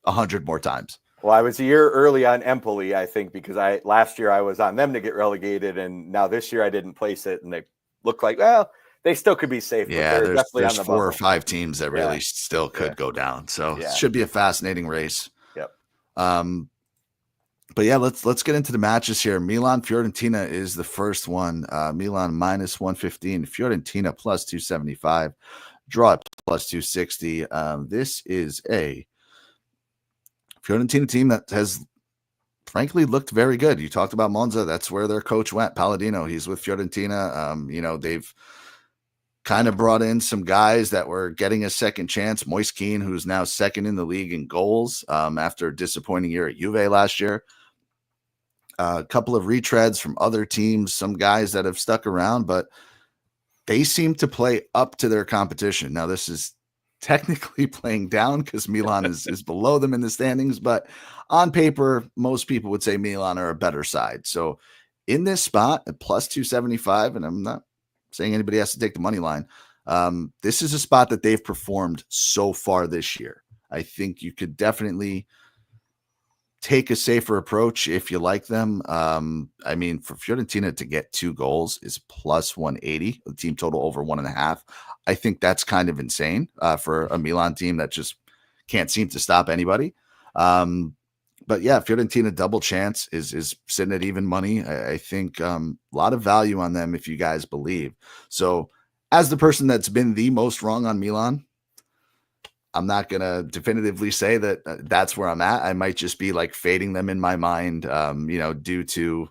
100 more times. Well, I was a year early on Empoli, I think, because last year I was on them to get relegated, and now this year I didn't place it, and they look like, well, they still could be safe. Yeah, there's 4 or 5 teams that really still could go down. So it should be a fascinating race. Yep. But yeah, let's get into the matches here. Milan Fiorentina is the first one. Milan minus 115, Fiorentina plus 275, draw at plus 260. This is a Fiorentina team that has frankly looked very good. You talked about Monza. That's where their coach went, Palladino. He's with Fiorentina. You know, they've kind of brought in some guys that were getting a second chance. Moise Kean, who's now second in the league in goals after a disappointing year at Juve last year. A couple of retreads from other teams, some guys that have stuck around, but they seem to play up to their competition. Now, this is technically playing down because Milan is below them in the standings, but on paper, most people would say Milan are a better side. So in this spot at plus 275, and I'm not saying anybody has to take the money line, this is a spot that they've performed so far this year. I think you could definitely take a safer approach if you like them. I mean, for Fiorentina to get 2 goals is plus 180, the team total over 1.5. I think that's kind of insane for a Milan team that just can't seem to stop anybody. But yeah, Fiorentina double chance is sitting at even money. I think a lot of value on them if you guys believe. So as the person that's been the most wrong on Milan, I'm not going to definitively say that that's where I'm at. I might just be like fading them in my mind, you know, due to,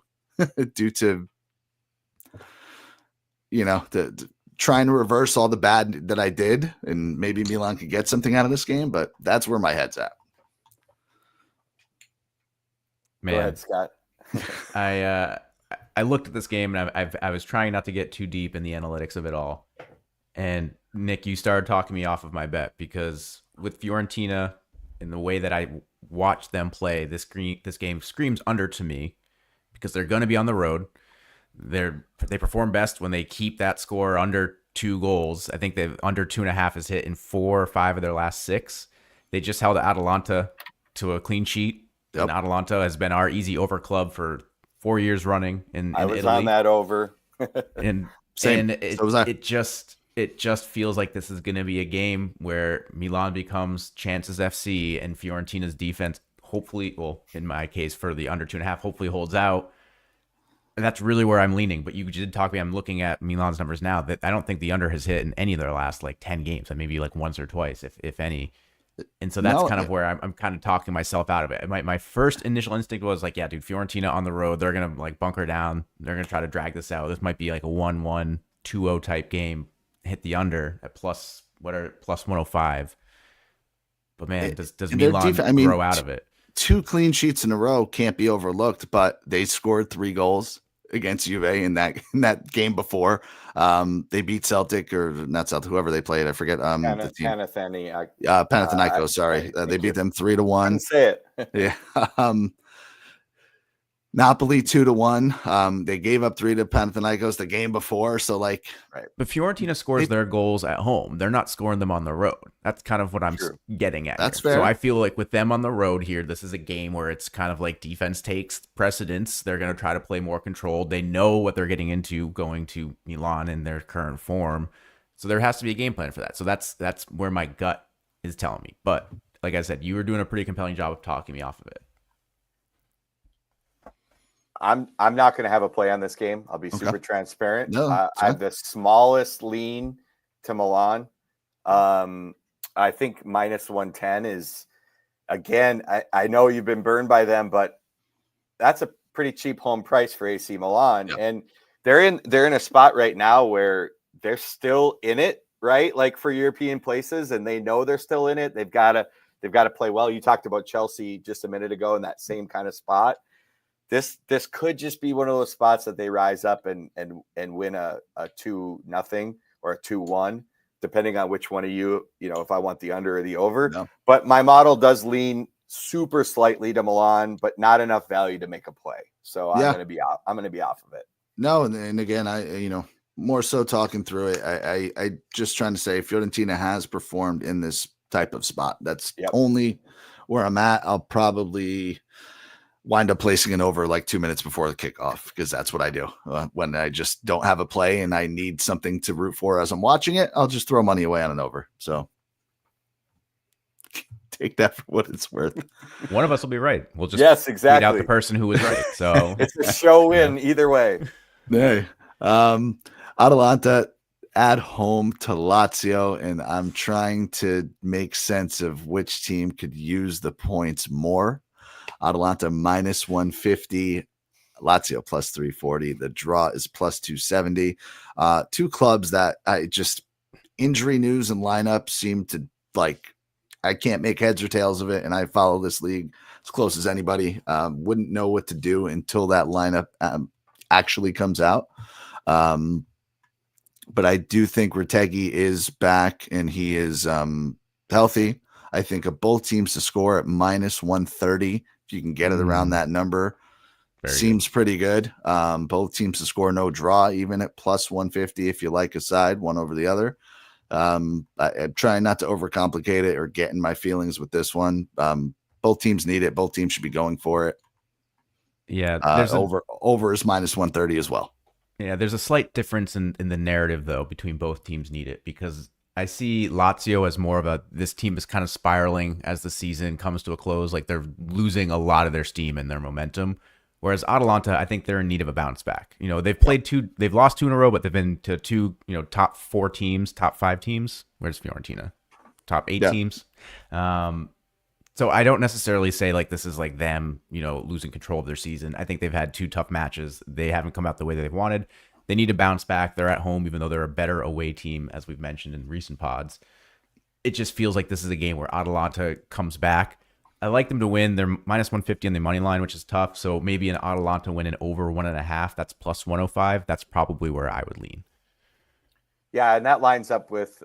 you know, trying to reverse all the bad that I did, and maybe Milan could get something out of this game, but that's where my head's at. Man, go ahead, Scott. I looked at this game, and I was trying not to get too deep in the analytics of it all. And Nick, you started talking me off of my bet, because with Fiorentina and the way that I watched them play, this game screams under to me, because they're going to be on the road. They perform best when they keep that score under 2 goals. I think they've under 2.5 is hit in 4 or 5 of their last 6. They just held Atalanta to a clean sheet. Yep. And Atalanta has been our easy over club for 4 years running in I was Italy. On that over. and Same. And So was I. it just feels like this is going to be a game where Milan becomes Chances FC and Fiorentina's defense hopefully, well, in my case for the under 2.5, hopefully holds out. And that's really where I'm leaning. But you did talk to me. I'm looking at Milan's numbers now that I don't think the under has hit in any of their last like 10 games. Maybe like once or twice, if any. And so that's kind of where I'm kind of talking myself out of it. My first initial instinct was like, yeah, dude, Fiorentina on the road, they're going to like bunker down. They're going to try to drag this out. This might be like a 1-1, 2-0 type game. Hit the under at plus 105. But man, does Milan grow out of it? 2 clean sheets in a row can't be overlooked, but they scored 3 goals against Juve in that game before. They beat Celtic, or not Celtic, whoever they played. I forget. The team. Panathinaikos. Sorry, they beat them 3-1. Say it. Yeah. Napoli 2-1. They gave up 3 to Panathinaikos the game before. So like, right. But Fiorentina scores their goals at home. They're not scoring them on the road. That's kind of what I'm getting at. That's here. fair. So I feel like with them on the road here, this is a game where it's kind of like defense takes precedence. They're going to try to play more controlled. They know what they're getting into going to Milan in their current form. So there has to be a game plan for that. So that's where my gut is telling me. But like I said, you were doing a pretty compelling job of talking me off of it. I'm not going to have a play on this game. I'll be super transparent. No, I have the smallest lean to Milan. I think minus 110 is, again, I know you've been burned by them, but that's a pretty cheap home price for AC Milan. Yep. And they're in a spot right now where they're still in it, right? Like for European places, and they know they're still in it. They've got to play well. You talked about Chelsea just a minute ago in that same kind of spot. This could just be one of those spots that they rise up and win a 2-0 or a 2-1, depending on which one of you, if I want the under or the over. No. But my model does lean super slightly to Milan, but not enough value to make a play. So I'm going to be off. I'm going to be off of it. No, and again, I more so talking through it. I just trying to say Fiorentina has performed in this type of spot. That's only where I'm at. I'll probably wind up placing an over like 2 minutes before the kickoff, because that's what I do when I just don't have a play and I need something to root for as I'm watching it. I'll just throw money away on an over. So take that for what it's worth. One of us will be right. We'll just beat out the person who was right. So it's a show win either way. Hey, Atalanta at home to Lazio, and I'm trying to make sense of which team could use the points more. Atalanta minus 150, Lazio plus 340. The draw is plus 270. 2 clubs that I just injury news and lineup seem to like. I can't make heads or tails of it, and I follow this league as close as anybody. Wouldn't know what to do until that lineup actually comes out. But I do think Retegui is back and he is healthy. I think of both teams to score at minus 130. If you can get it around that number, seems pretty good. Both teams to score no draw, even at plus 150 if you like a side, one over the other. I'm trying not to overcomplicate it or get in my feelings with this one. Both teams need it. Both teams should be going for it. Yeah, over is minus 130 as well. Yeah, there's a slight difference in the narrative, though, between both teams need it, because I see Lazio as more of this team is kind of spiraling as the season comes to a close. Like they're losing a lot of their steam and their momentum. Whereas Atalanta, I think they're in need of a bounce back. They've lost 2 in a row, but they've been to 2, top 4 teams, top 5 teams. Where's Fiorentina? Top 8 teams. So I don't necessarily say like this is like them, losing control of their season. I think they've had 2 tough matches. They haven't come out the way that they've wanted. They need to bounce back. They're at home, even though they're a better away team, as we've mentioned in recent pods. It just feels like this is a game where Atalanta comes back. I like them to win. They're minus 150 on the money line, which is tough. So maybe an Atalanta win an over 1.5. That's plus 105. That's probably where I would lean. Yeah, and that lines up with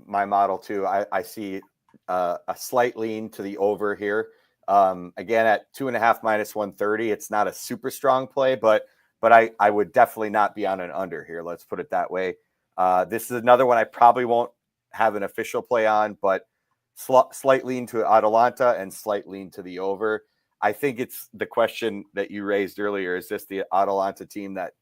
my model too. I see a slight lean to the over here. Again, at 2.5 minus 130, it's not a super strong play, but I would definitely not be on an under here. Let's put it that way. This is another one I probably won't have an official play on, but slight lean to Atalanta and slight lean to the over. I think it's the question that you raised earlier. Is this the Atalanta team that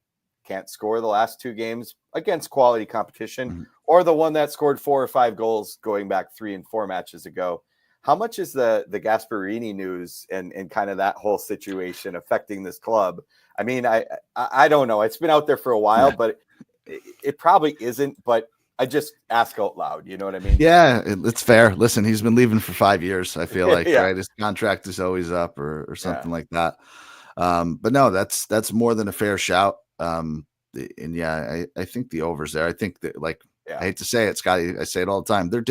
can't score the last 2 games against quality competition, or the one that scored 4 or 5 goals going back 3 and 4 matches ago? how much is the Gasparini news and kind of that whole situation affecting this club? I mean, I don't know. It's been out there for a while, but it probably isn't. But I just ask out loud. You know what I mean? Yeah, it's fair. Listen, he's been leaving for 5 years. I feel like, Yeah. right? His contract is always up or something like that. But no, that's more than a fair shout. And yeah, I think the over's there. I think that, like, I hate to say it, Scotty, I say it all the time. They're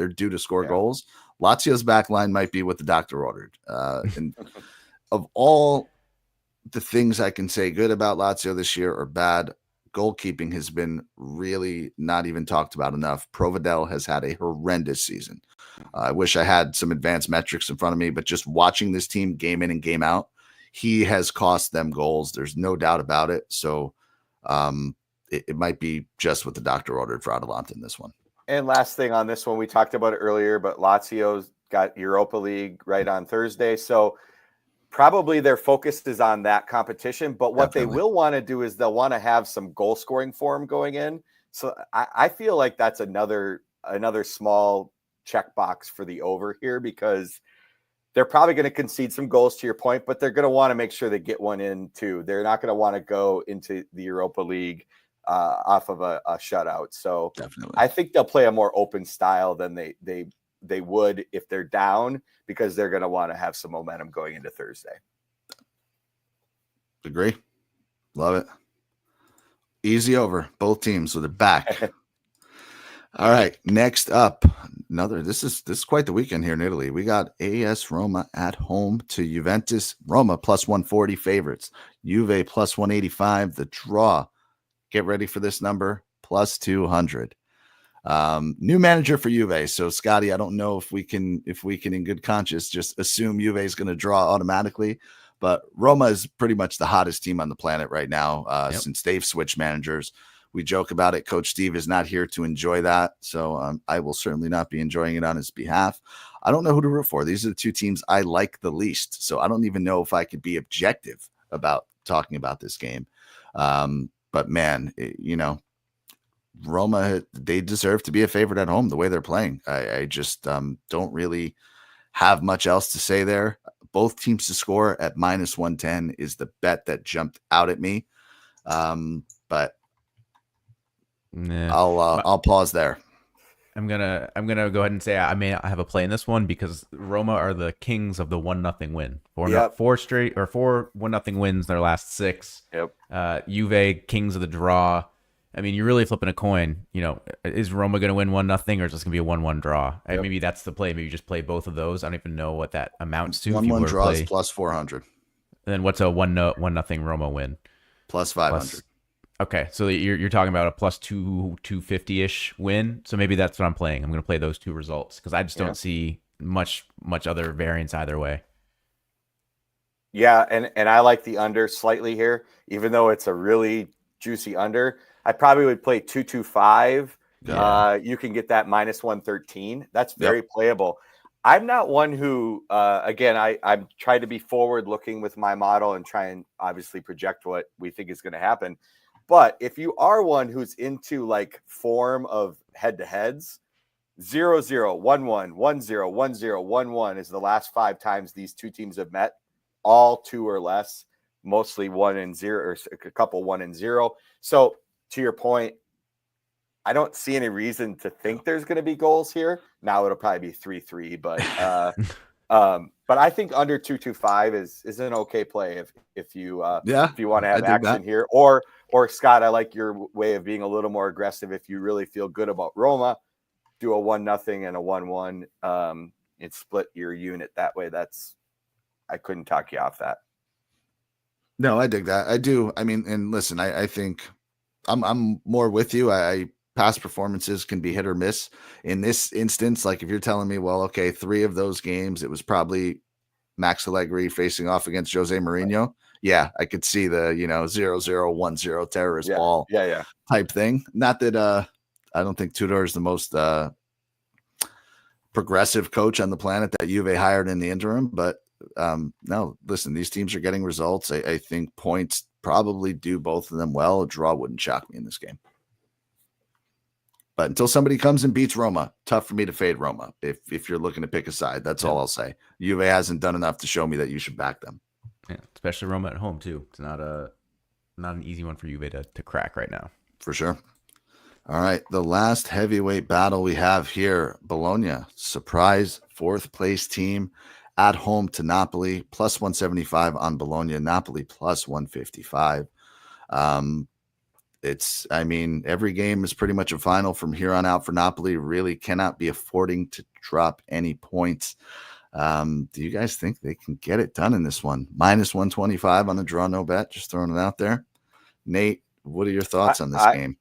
due to score goals. Lazio's back line might be what the doctor ordered. And of all the things I can say good about Lazio this year or bad, goalkeeping has been really not even talked about enough. Provedel has had a horrendous season. I wish I had some advanced metrics in front of me, but just watching this team game in and game out, he has cost them goals. There's no doubt about it. So it might be just what the doctor ordered for Atalanta in this one. And last thing on this one, we talked about it earlier, but Lazio's got Europa League right on Thursday. So probably their focus is on that competition. But what they will want to do is they'll want to have some goal scoring form going in. So I feel like that's another small checkbox for the over here, because they're probably going to concede some goals, to your point, but they're going to want to make sure they get one in too. They're not going to want to go into the Europa League off of a shutout. So definitely, I think they'll play a more open style than they would if they're down, because they're going to want to have some momentum going into Thursday. Agree. Love it. Easy over. Both teams with it back. All right. Next up, this is quite the weekend here in Italy. We got AS Roma at home to Juventus. Roma plus 140 favorites. Juve plus 185. The draw. Get ready for this number, plus 200. New manager for Juve. So Scotty, I don't know if we can in good conscience just assume Juve is going to draw automatically, but Roma is pretty much the hottest team on the planet right now since they've switched managers. We joke about it. Coach Steve is not here to enjoy that, so I will certainly not be enjoying it on his behalf. I don't know who to root for. These are the two teams I like the least, so I don't even know if I could be objective about talking about this game. But man, Roma, they deserve to be a favorite at home the way they're playing. I just don't really have much else to say there. Both teams to score at minus 110 is the bet that jumped out at me. But I'll pause there. I'm gonna go ahead and say I may not have a play in this one, because Roma are the kings of the 1-0 win. Four straight or 4 1-0 wins in their last 6. Juve, kings of the draw. I mean, you're really flipping a coin. Is Roma going to win 1-0, or is this going to be a 1-1 draw? Maybe that's the play. Maybe you just play both of those. I don't even know what that amounts to. 1-1 draws plus 400. And then what's a 1-0 Roma win? Plus 500. Okay, so you're talking about a plus 250-ish win. So maybe that's what I'm playing. I'm going to play those two results, because I just don't see much other variance either way. Yeah, and I like the under slightly here, even though it's a really juicy under. I probably would play 225. You can get that minus 113. That's very playable. I'm not one who, again, I'm trying to be forward looking with my model and try and obviously project what we think is going to happen. But if you are one who's into like form of head to heads, 0-0, 1-1, 1-0, 1-0, 1-1 is the last 5 times these two teams have met, all 2 or less, mostly 1-0 or a couple 1-0. So to your point, I don't see any reason to think there's going to be goals here. Now it'll probably be 3-3, but I think under 225 is an okay play if you want to have action here. Or Scott, I like your way of being a little more aggressive. If you really feel good about Roma, do a 1-0 and a 1-1 and split your unit that way. I couldn't talk you off that. No, I dig that. I do. I mean, and listen, I think I'm more with you. Past performances can be hit or miss. In this instance, like if you're telling me, well, okay, 3 of those games, it was probably Max Allegri facing off against Jose Mourinho. Right. Yeah, I could see the 0-0, 1-0 terrorist ball type thing. Not that I don't think Tudor is the most progressive coach on the planet that Juve hired in the interim, but no, listen, these teams are getting results. I think points probably do both of them well. A draw wouldn't shock me in this game. But until somebody comes and beats Roma, tough for me to fade Roma. If you're looking to pick a side, that's all I'll say. Juve hasn't done enough to show me that you should back them. Yeah, especially Roma at home too. It's not an easy one for Juve to crack right now. For sure. All right, the last heavyweight battle we have here, Bologna, surprise 4th place team at home to Napoli, plus 175 on Bologna, Napoli plus 155. Every game is pretty much a final from here on out for Napoli. Really cannot be affording to drop any points. Do you guys think they can get it done in this one? Minus 125 on the draw, no bet. Just throwing it out there. Nate, what are your thoughts on this game?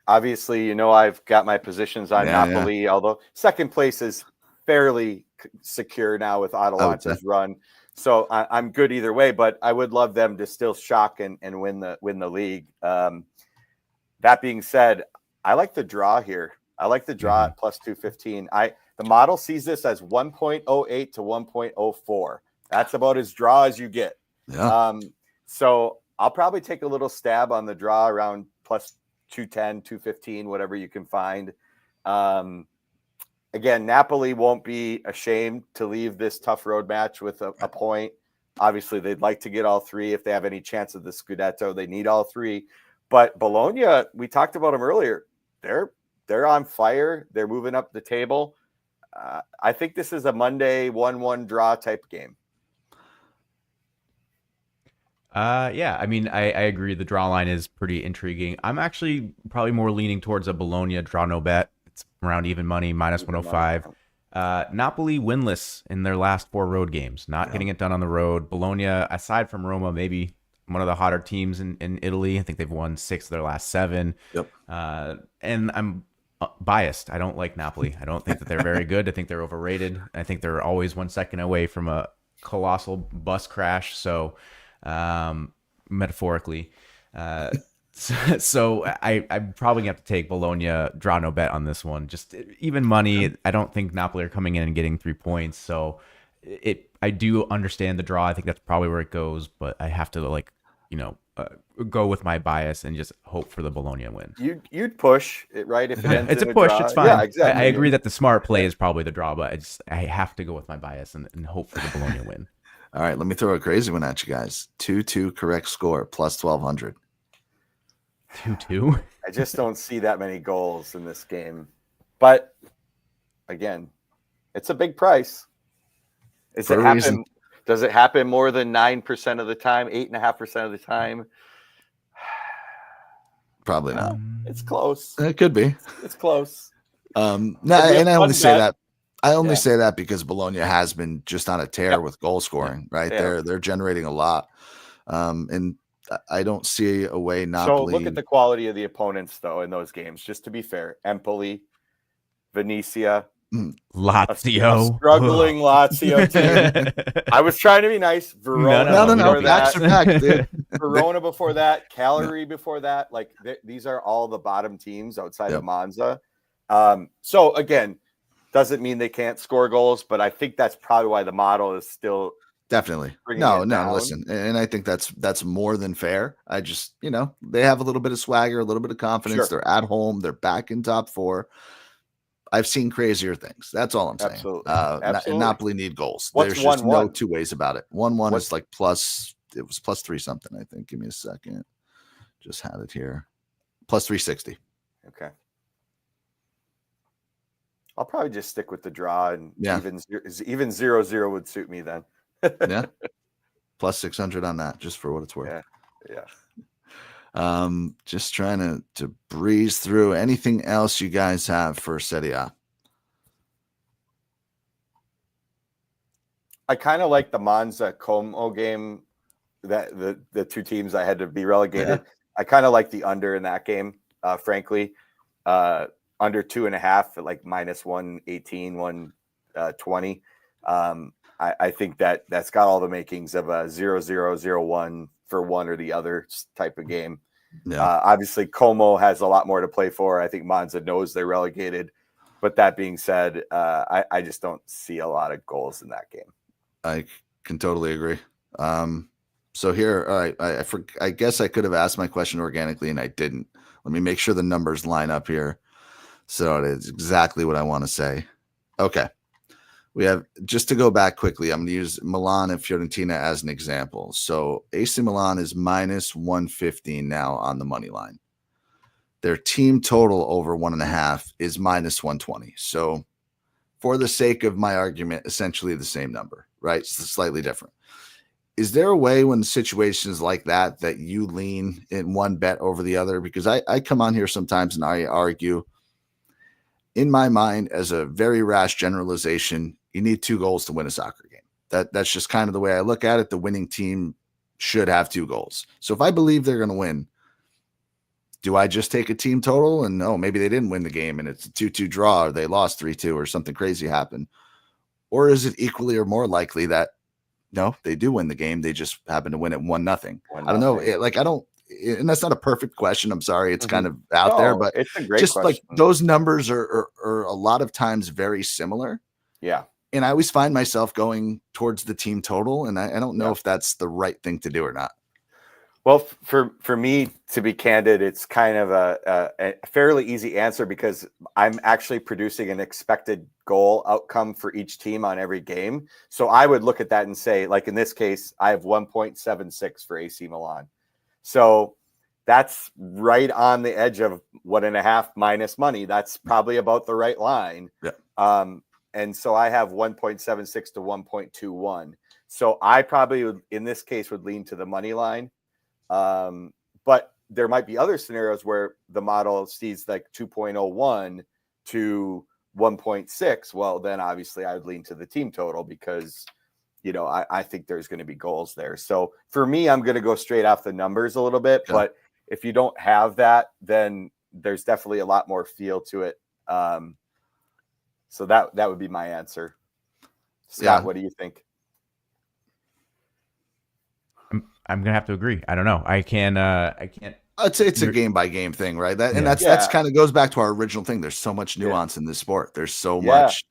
Obviously, I've got my positions on Napoli, although second place is fairly secure now with Atalanta's run. So I'm good either way, but I would love them to still shock and win the league. That being said, I like the draw here. I like the draw at plus 215. The model sees this as 1.08 to 1.04. That's about as draw as you get. Yeah. So I'll probably take a little stab on the draw around plus 210, 215, whatever you can find. Again, Napoli won't be ashamed to leave this tough road match with a point. Obviously, they'd like to get all three. If they have any chance of the Scudetto, they need all three. But Bologna, we talked about them earlier. They're on fire. They're moving up the table. I think this is a Monday 1-1 draw type game. Yeah, I mean, I agree. The draw line is pretty intriguing. I'm actually probably more leaning towards a Bologna draw no bet. It's around even money, minus 105. Napoli winless in their last 4 road games, not getting it done on the road. Bologna, aside from Roma, maybe one of the hotter teams in Italy. I think they've won 6 of their last 7. Yep. And I'm biased. I don't like Napoli. I don't think that they're very good. I think they're overrated. I think they're always 1 second away from a colossal bus crash. So, metaphorically, so I'm probably gonna have to take Bologna draw no bet on this one. Just even money. I don't think Napoli are coming in and getting 3 points. So I do understand the draw. I think that's probably where it goes, but I have to go with my bias and just hope for the Bologna win. You'd push it, right? If it ends it's in a push, draw. it's fine. Yeah, exactly. I agree that the smart play is probably the draw, but I have to go with my bias and hope for the Bologna win. All right, let me throw a crazy one at you guys. 2-2 correct score, plus 1,200. 2-2? I just don't see that many goals in this game. But, again, it's a big price. Does it happen more than 9% of the time, 8.5% of the time? Probably not. It's close. It could be. It's close. I only say that. I only say that because Bologna has been just on a tear with goal scoring, right? Yeah. They're generating a lot. And I don't see a way Napoli. So look at the quality of the opponents, though, in those games. Just to be fair, Empoli, Venezia, Lazio, a struggling Lazio team. I was trying to be nice. Verona, no. Facts are facts, dude. Verona before that, Cagliari before that. Like these are all the bottom teams outside of Monza. So again, doesn't mean they can't score goals, but I think that's probably why the model is still definitely no. Listen, and I think that's more than fair. I just they have a little bit of swagger, a little bit of confidence. Sure. They're at home. They're back in top 4. I've seen crazier things. That's all I'm saying. Absolutely. Napoli need goals. What's There's just 1-1? no 2 ways about it. 1-1 is like plus. It was plus 3 something. I think. Give me a second. Just had it here. Plus 360. Okay. I'll probably just stick with the draw, and even 0-0 would suit me then. Yeah. Plus 600 on that, just for what it's worth. Yeah. Just trying to breeze through. Anything else you guys have for Serie A? I kind of like the Monza Como game, that the 2 teams I had to be relegated. Yeah. I kind of like the under in that game, frankly. Under 2.5 at like minus 118, 120. I think that's got all the makings of a 0-0-0-1 for one or the other type of game. Yeah. Obviously, Como has a lot more to play for. I think Monza knows they're relegated. But that being said, I just don't see a lot of goals in that game. I can totally agree. So here, all right, I guess I could have asked my question organically, and I didn't. Let me make sure the numbers line up here. So it's exactly what I want to say. Okay. We have, just to go back quickly, I'm going to use Milan and Fiorentina as an example. So AC Milan is minus 115 now on the money line. Their team total over 1.5 is minus 120. So for the sake of my argument, essentially the same number, right? It's slightly different. Is there a way when situations like that you lean in one bet over the other? Because I come on here sometimes and I argue, in my mind, as a very rash generalization, you need 2 goals to win a soccer game. That's just kind of the way I look at it. The winning team should have 2 goals. So if I believe they're going to win, do I just take a team total and maybe they didn't win the game and it's a 2-2 draw, or they lost 3-2 or something crazy happened? Or is it equally or more likely that no, they do win the game, they just happen to win it 1-0? I don't know. And that's not a perfect question. I'm sorry. It's kind of out there, but it's a great just question. like those numbers are a lot of times very similar. Yeah. And I always find myself going towards the team total. And I don't know if that's the right thing to do or not. Well, for me, to be candid, it's kind of a fairly easy answer because I'm actually producing an expected goal outcome for each team on every game. So I would look at that and say, like in this case, I have 1.76 for AC Milan. So that's right on the edge of 1.5 minus money. That's probably about the right line. Yeah. And so I have 1.76 to 1.21. So I probably would, in this case, would lean to the money line. But there might be other scenarios where the model sees like 2.01 to 1.6. Well, then obviously I would lean to the team total because, I think there's going to be goals there. So for me, I'm going to go straight off the numbers a little bit, but if you don't have that, then there's definitely a lot more feel to it. So that would be my answer. Scott, what do you think? I'm gonna have to agree. I don't know. I can't. I'd say it's a game by game thing, right? That's kind of goes back to our original thing. There's so much nuance in this sport. There's so much,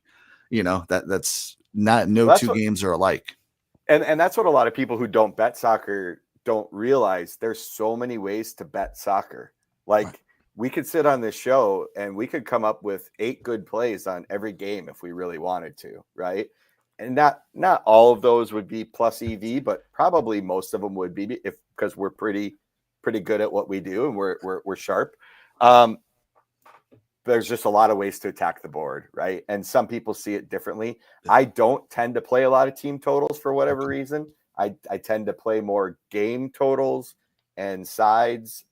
that's not two games are alike. And that's what a lot of people who don't bet soccer don't realize. There's so many ways to bet soccer. Like we could sit on this show and we could come up with 8 good plays on every game if we really wanted to, right? And not all of those would be plus EV, but probably most of them would be because we're pretty good at what we do and we're sharp. There's just a lot of ways to attack the board, right? And some people see it differently. I don't tend to play a lot of team totals for whatever reason. I tend to play more game totals and sides.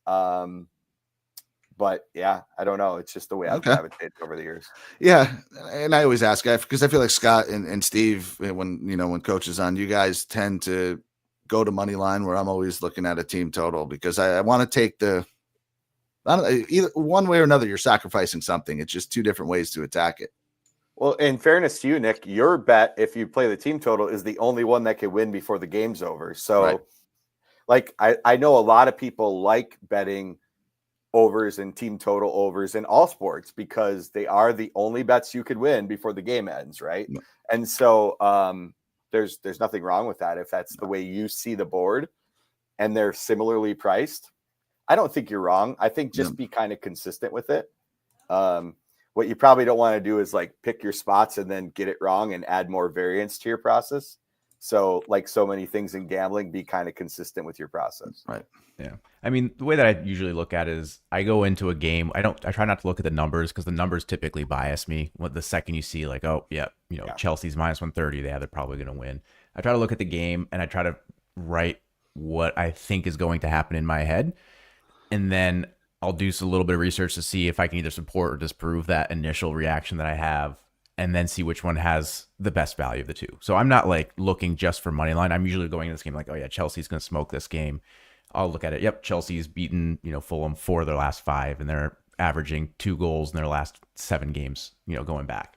But yeah, I don't know. It's just the way I've gravitated over the years. Yeah. And I always ask because I feel like Scott and Steve, when coach is on, you guys tend to go to money line where I'm always looking at a team total because I want to take either one way or another, you're sacrificing something. It's just 2 different ways to attack it. Well, in fairness to you, Nick, your bet, if you play the team total, is the only one that can win before the game's over. So like I know a lot of people like betting overs and team total overs in all sports because they are the only bets you could win before the game ends, right? No. And so there's nothing wrong with that if that's the way you see the board and they're similarly priced. I don't think you're wrong. I think just be kind of consistent with it. What you probably don't want to do is like pick your spots and then get it wrong and add more variance to your process. So like so many things in gambling, be kind of consistent with your process. Right. Yeah. I mean, the way that I usually look at it is I go into a game. I try not to look at the numbers because the numbers typically bias me. The second you see like, Chelsea's minus 130, they're probably going to win. I try to look at the game and I try to write what I think is going to happen in my head. And then I'll do a little bit of research to see if I can either support or disprove that initial reaction that I have, and then see which one has the best value of the two. So I'm not like looking just for money line. I'm usually going in this game like, Chelsea's going to smoke this game. I'll look at it. Yep, Chelsea's beaten, Fulham 4 of their last 5, and they're averaging 2 goals in their last 7 games, going back.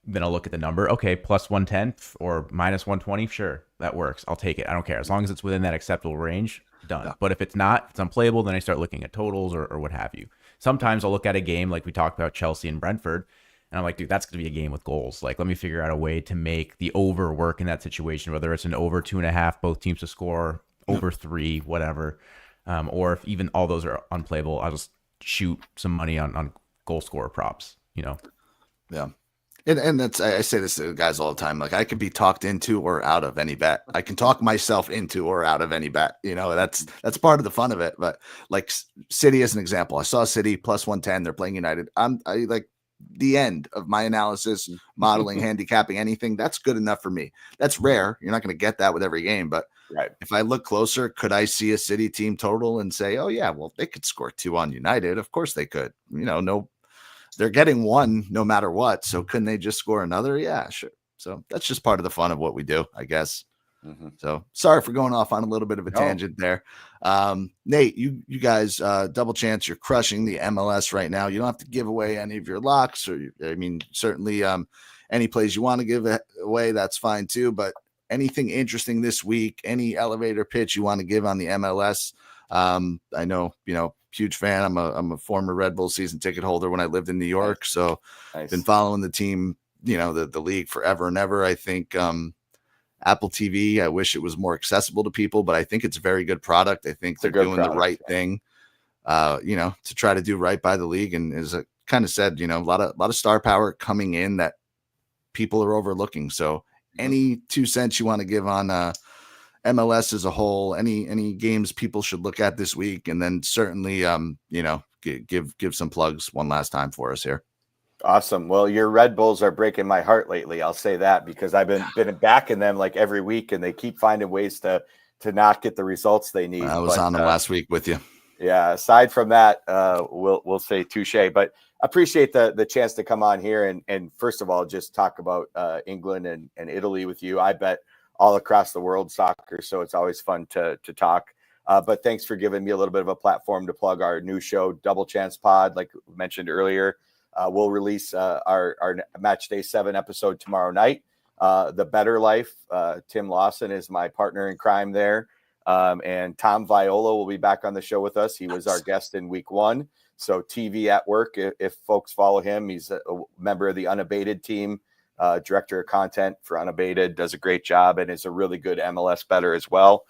Then I'll look at the number. Okay, plus 110 or minus 120. Sure, that works. I'll take it. I don't care. As long as it's within that acceptable range, done. Yeah. But if it's not, it's unplayable, then I start looking at totals or what have you. Sometimes I'll look at a game like we talked about Chelsea and Brentford, and I'm like, dude, that's going to be a game with goals. Like, let me figure out a way to make the over work in that situation, whether it's an over 2.5, both teams to score, over 3, whatever. Or if even all those are unplayable, I'll just shoot some money on goal scorer props, Yeah. And that's, I say this to guys all the time. Like, I could be talked into or out of any bet. I can talk myself into or out of any bet. That's part of the fun of it. But like City as an example, I saw City plus 110. They're playing United. I like the end of my analysis, modeling, handicapping, anything. That's good enough for me. That's rare. You're not going to get that with every game. But Right. if I look closer, could I see a City team total and say, oh yeah, well, they could score 2 on United? Of course they could. No. They're getting one no matter what. So couldn't they just score another? Yeah, sure. So that's just part of the fun of what we do, I guess. Mm-hmm. So sorry for going off on a little bit of a tangent there. Nate, you guys, double chance, you're crushing the MLS right now. You don't have to give away any of your locks, or certainly any plays you want to give away, that's fine too. But anything interesting this week, any elevator pitch you want to give on the MLS? I know, huge fan. I'm a former Red Bull season ticket holder when I lived in New York. So Nice. been following the team, the league forever and ever. I think Apple TV, I wish it was more accessible to people, but I think it's a very good product. I think they're doing the right thing, to try to do right by the league. And as I kind of said, a lot of star power coming in that people are overlooking. So any 2 cents you want to give on MLS as a whole, any games people should look at this week, and then certainly give some plugs one last time for us here. Awesome. Well, your Red Bulls are breaking my heart lately. I'll say that, because I've been backing them like every week, and they keep finding ways to not get the results they need. I was on them last week with you. Yeah. Aside from that, we'll say touche. But appreciate the chance to come on here and first of all just talk about England and Italy with you. I bet all across the world soccer, so it's always fun to talk. But thanks for giving me a little bit of a platform to plug our new show, Double Chance Pod. Like mentioned earlier, we'll release our Match Day 7 episode tomorrow night. The Better Life, Tim Lawson is my partner in crime there. And Tom Viola will be back on the show with us. He was our guest in week 1. So TV at Work, if folks follow him, he's a member of the Unabated team. Director of content for Unabated, does a great job and is a really good MLS bettor as well.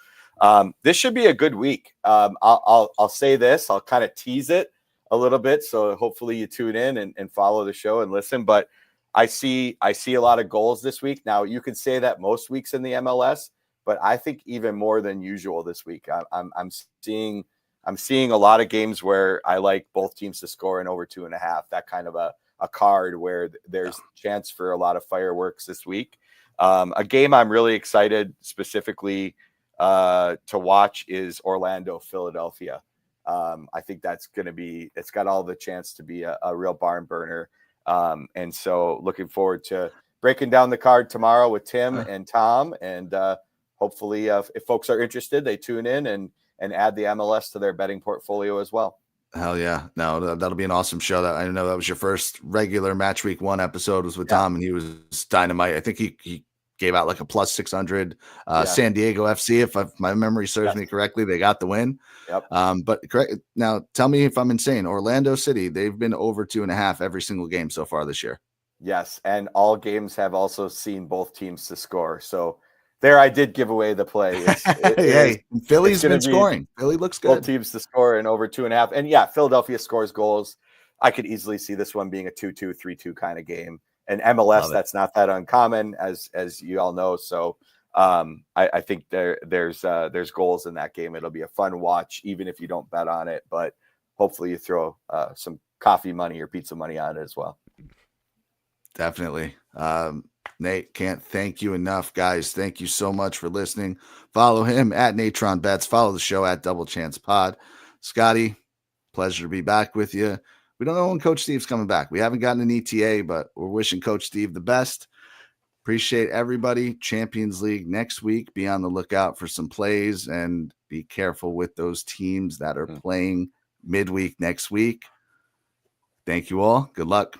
This should be a good week. I'll say this, I'll kind of tease it a little bit, so hopefully you tune in and follow the show and listen. But I see a lot of goals this week. Now you could say that most weeks in the MLS, but I think even more than usual this week. I'm seeing a lot of games where I like both teams to score in over 2.5. That kind of a card where there's chance for a lot of fireworks this week. A game I'm really excited specifically to watch is Orlando, Philadelphia. I think that's going to be, it's got all the chance to be a real barn burner. And so looking forward to breaking down the card tomorrow with Tim and Tom. And hopefully if folks are interested, they tune in and add the MLS to their betting portfolio as well. Hell yeah. No, that'll be an awesome show. I know that was your first regular Match Week 1 episode was with Tom, and he was dynamite. I think he gave out like a plus 600 San Diego FC. If my memory serves me correctly, they got the win. Yep. But correct now, tell me if I'm insane. Orlando City, they've been over 2.5 every single game so far this year. Yes. And all games have also seen both teams to score. So there, I did give away the play. Philly's been scoring. Philly looks good. Both teams to score in over 2.5. And yeah, Philadelphia scores goals. I could easily see this one being a 2-2, 3-2 kind of game. And MLS, that's not that uncommon, as you all know. So I think there's goals in that game. It'll be a fun watch, even if you don't bet on it. But hopefully you throw some coffee money or pizza money on it as well. Definitely. Nate, can't thank you enough, guys. Thank you so much for listening. Follow him at Natron Bets. Follow the show at Double Chance Pod. Scotty, pleasure to be back with you. We don't know when Coach Steve's coming back. We haven't gotten an ETA, but we're wishing Coach Steve the best. Appreciate everybody. Champions League next week. Be on the lookout for some plays and be careful with those teams that are playing midweek next week. Thank you all. Good luck.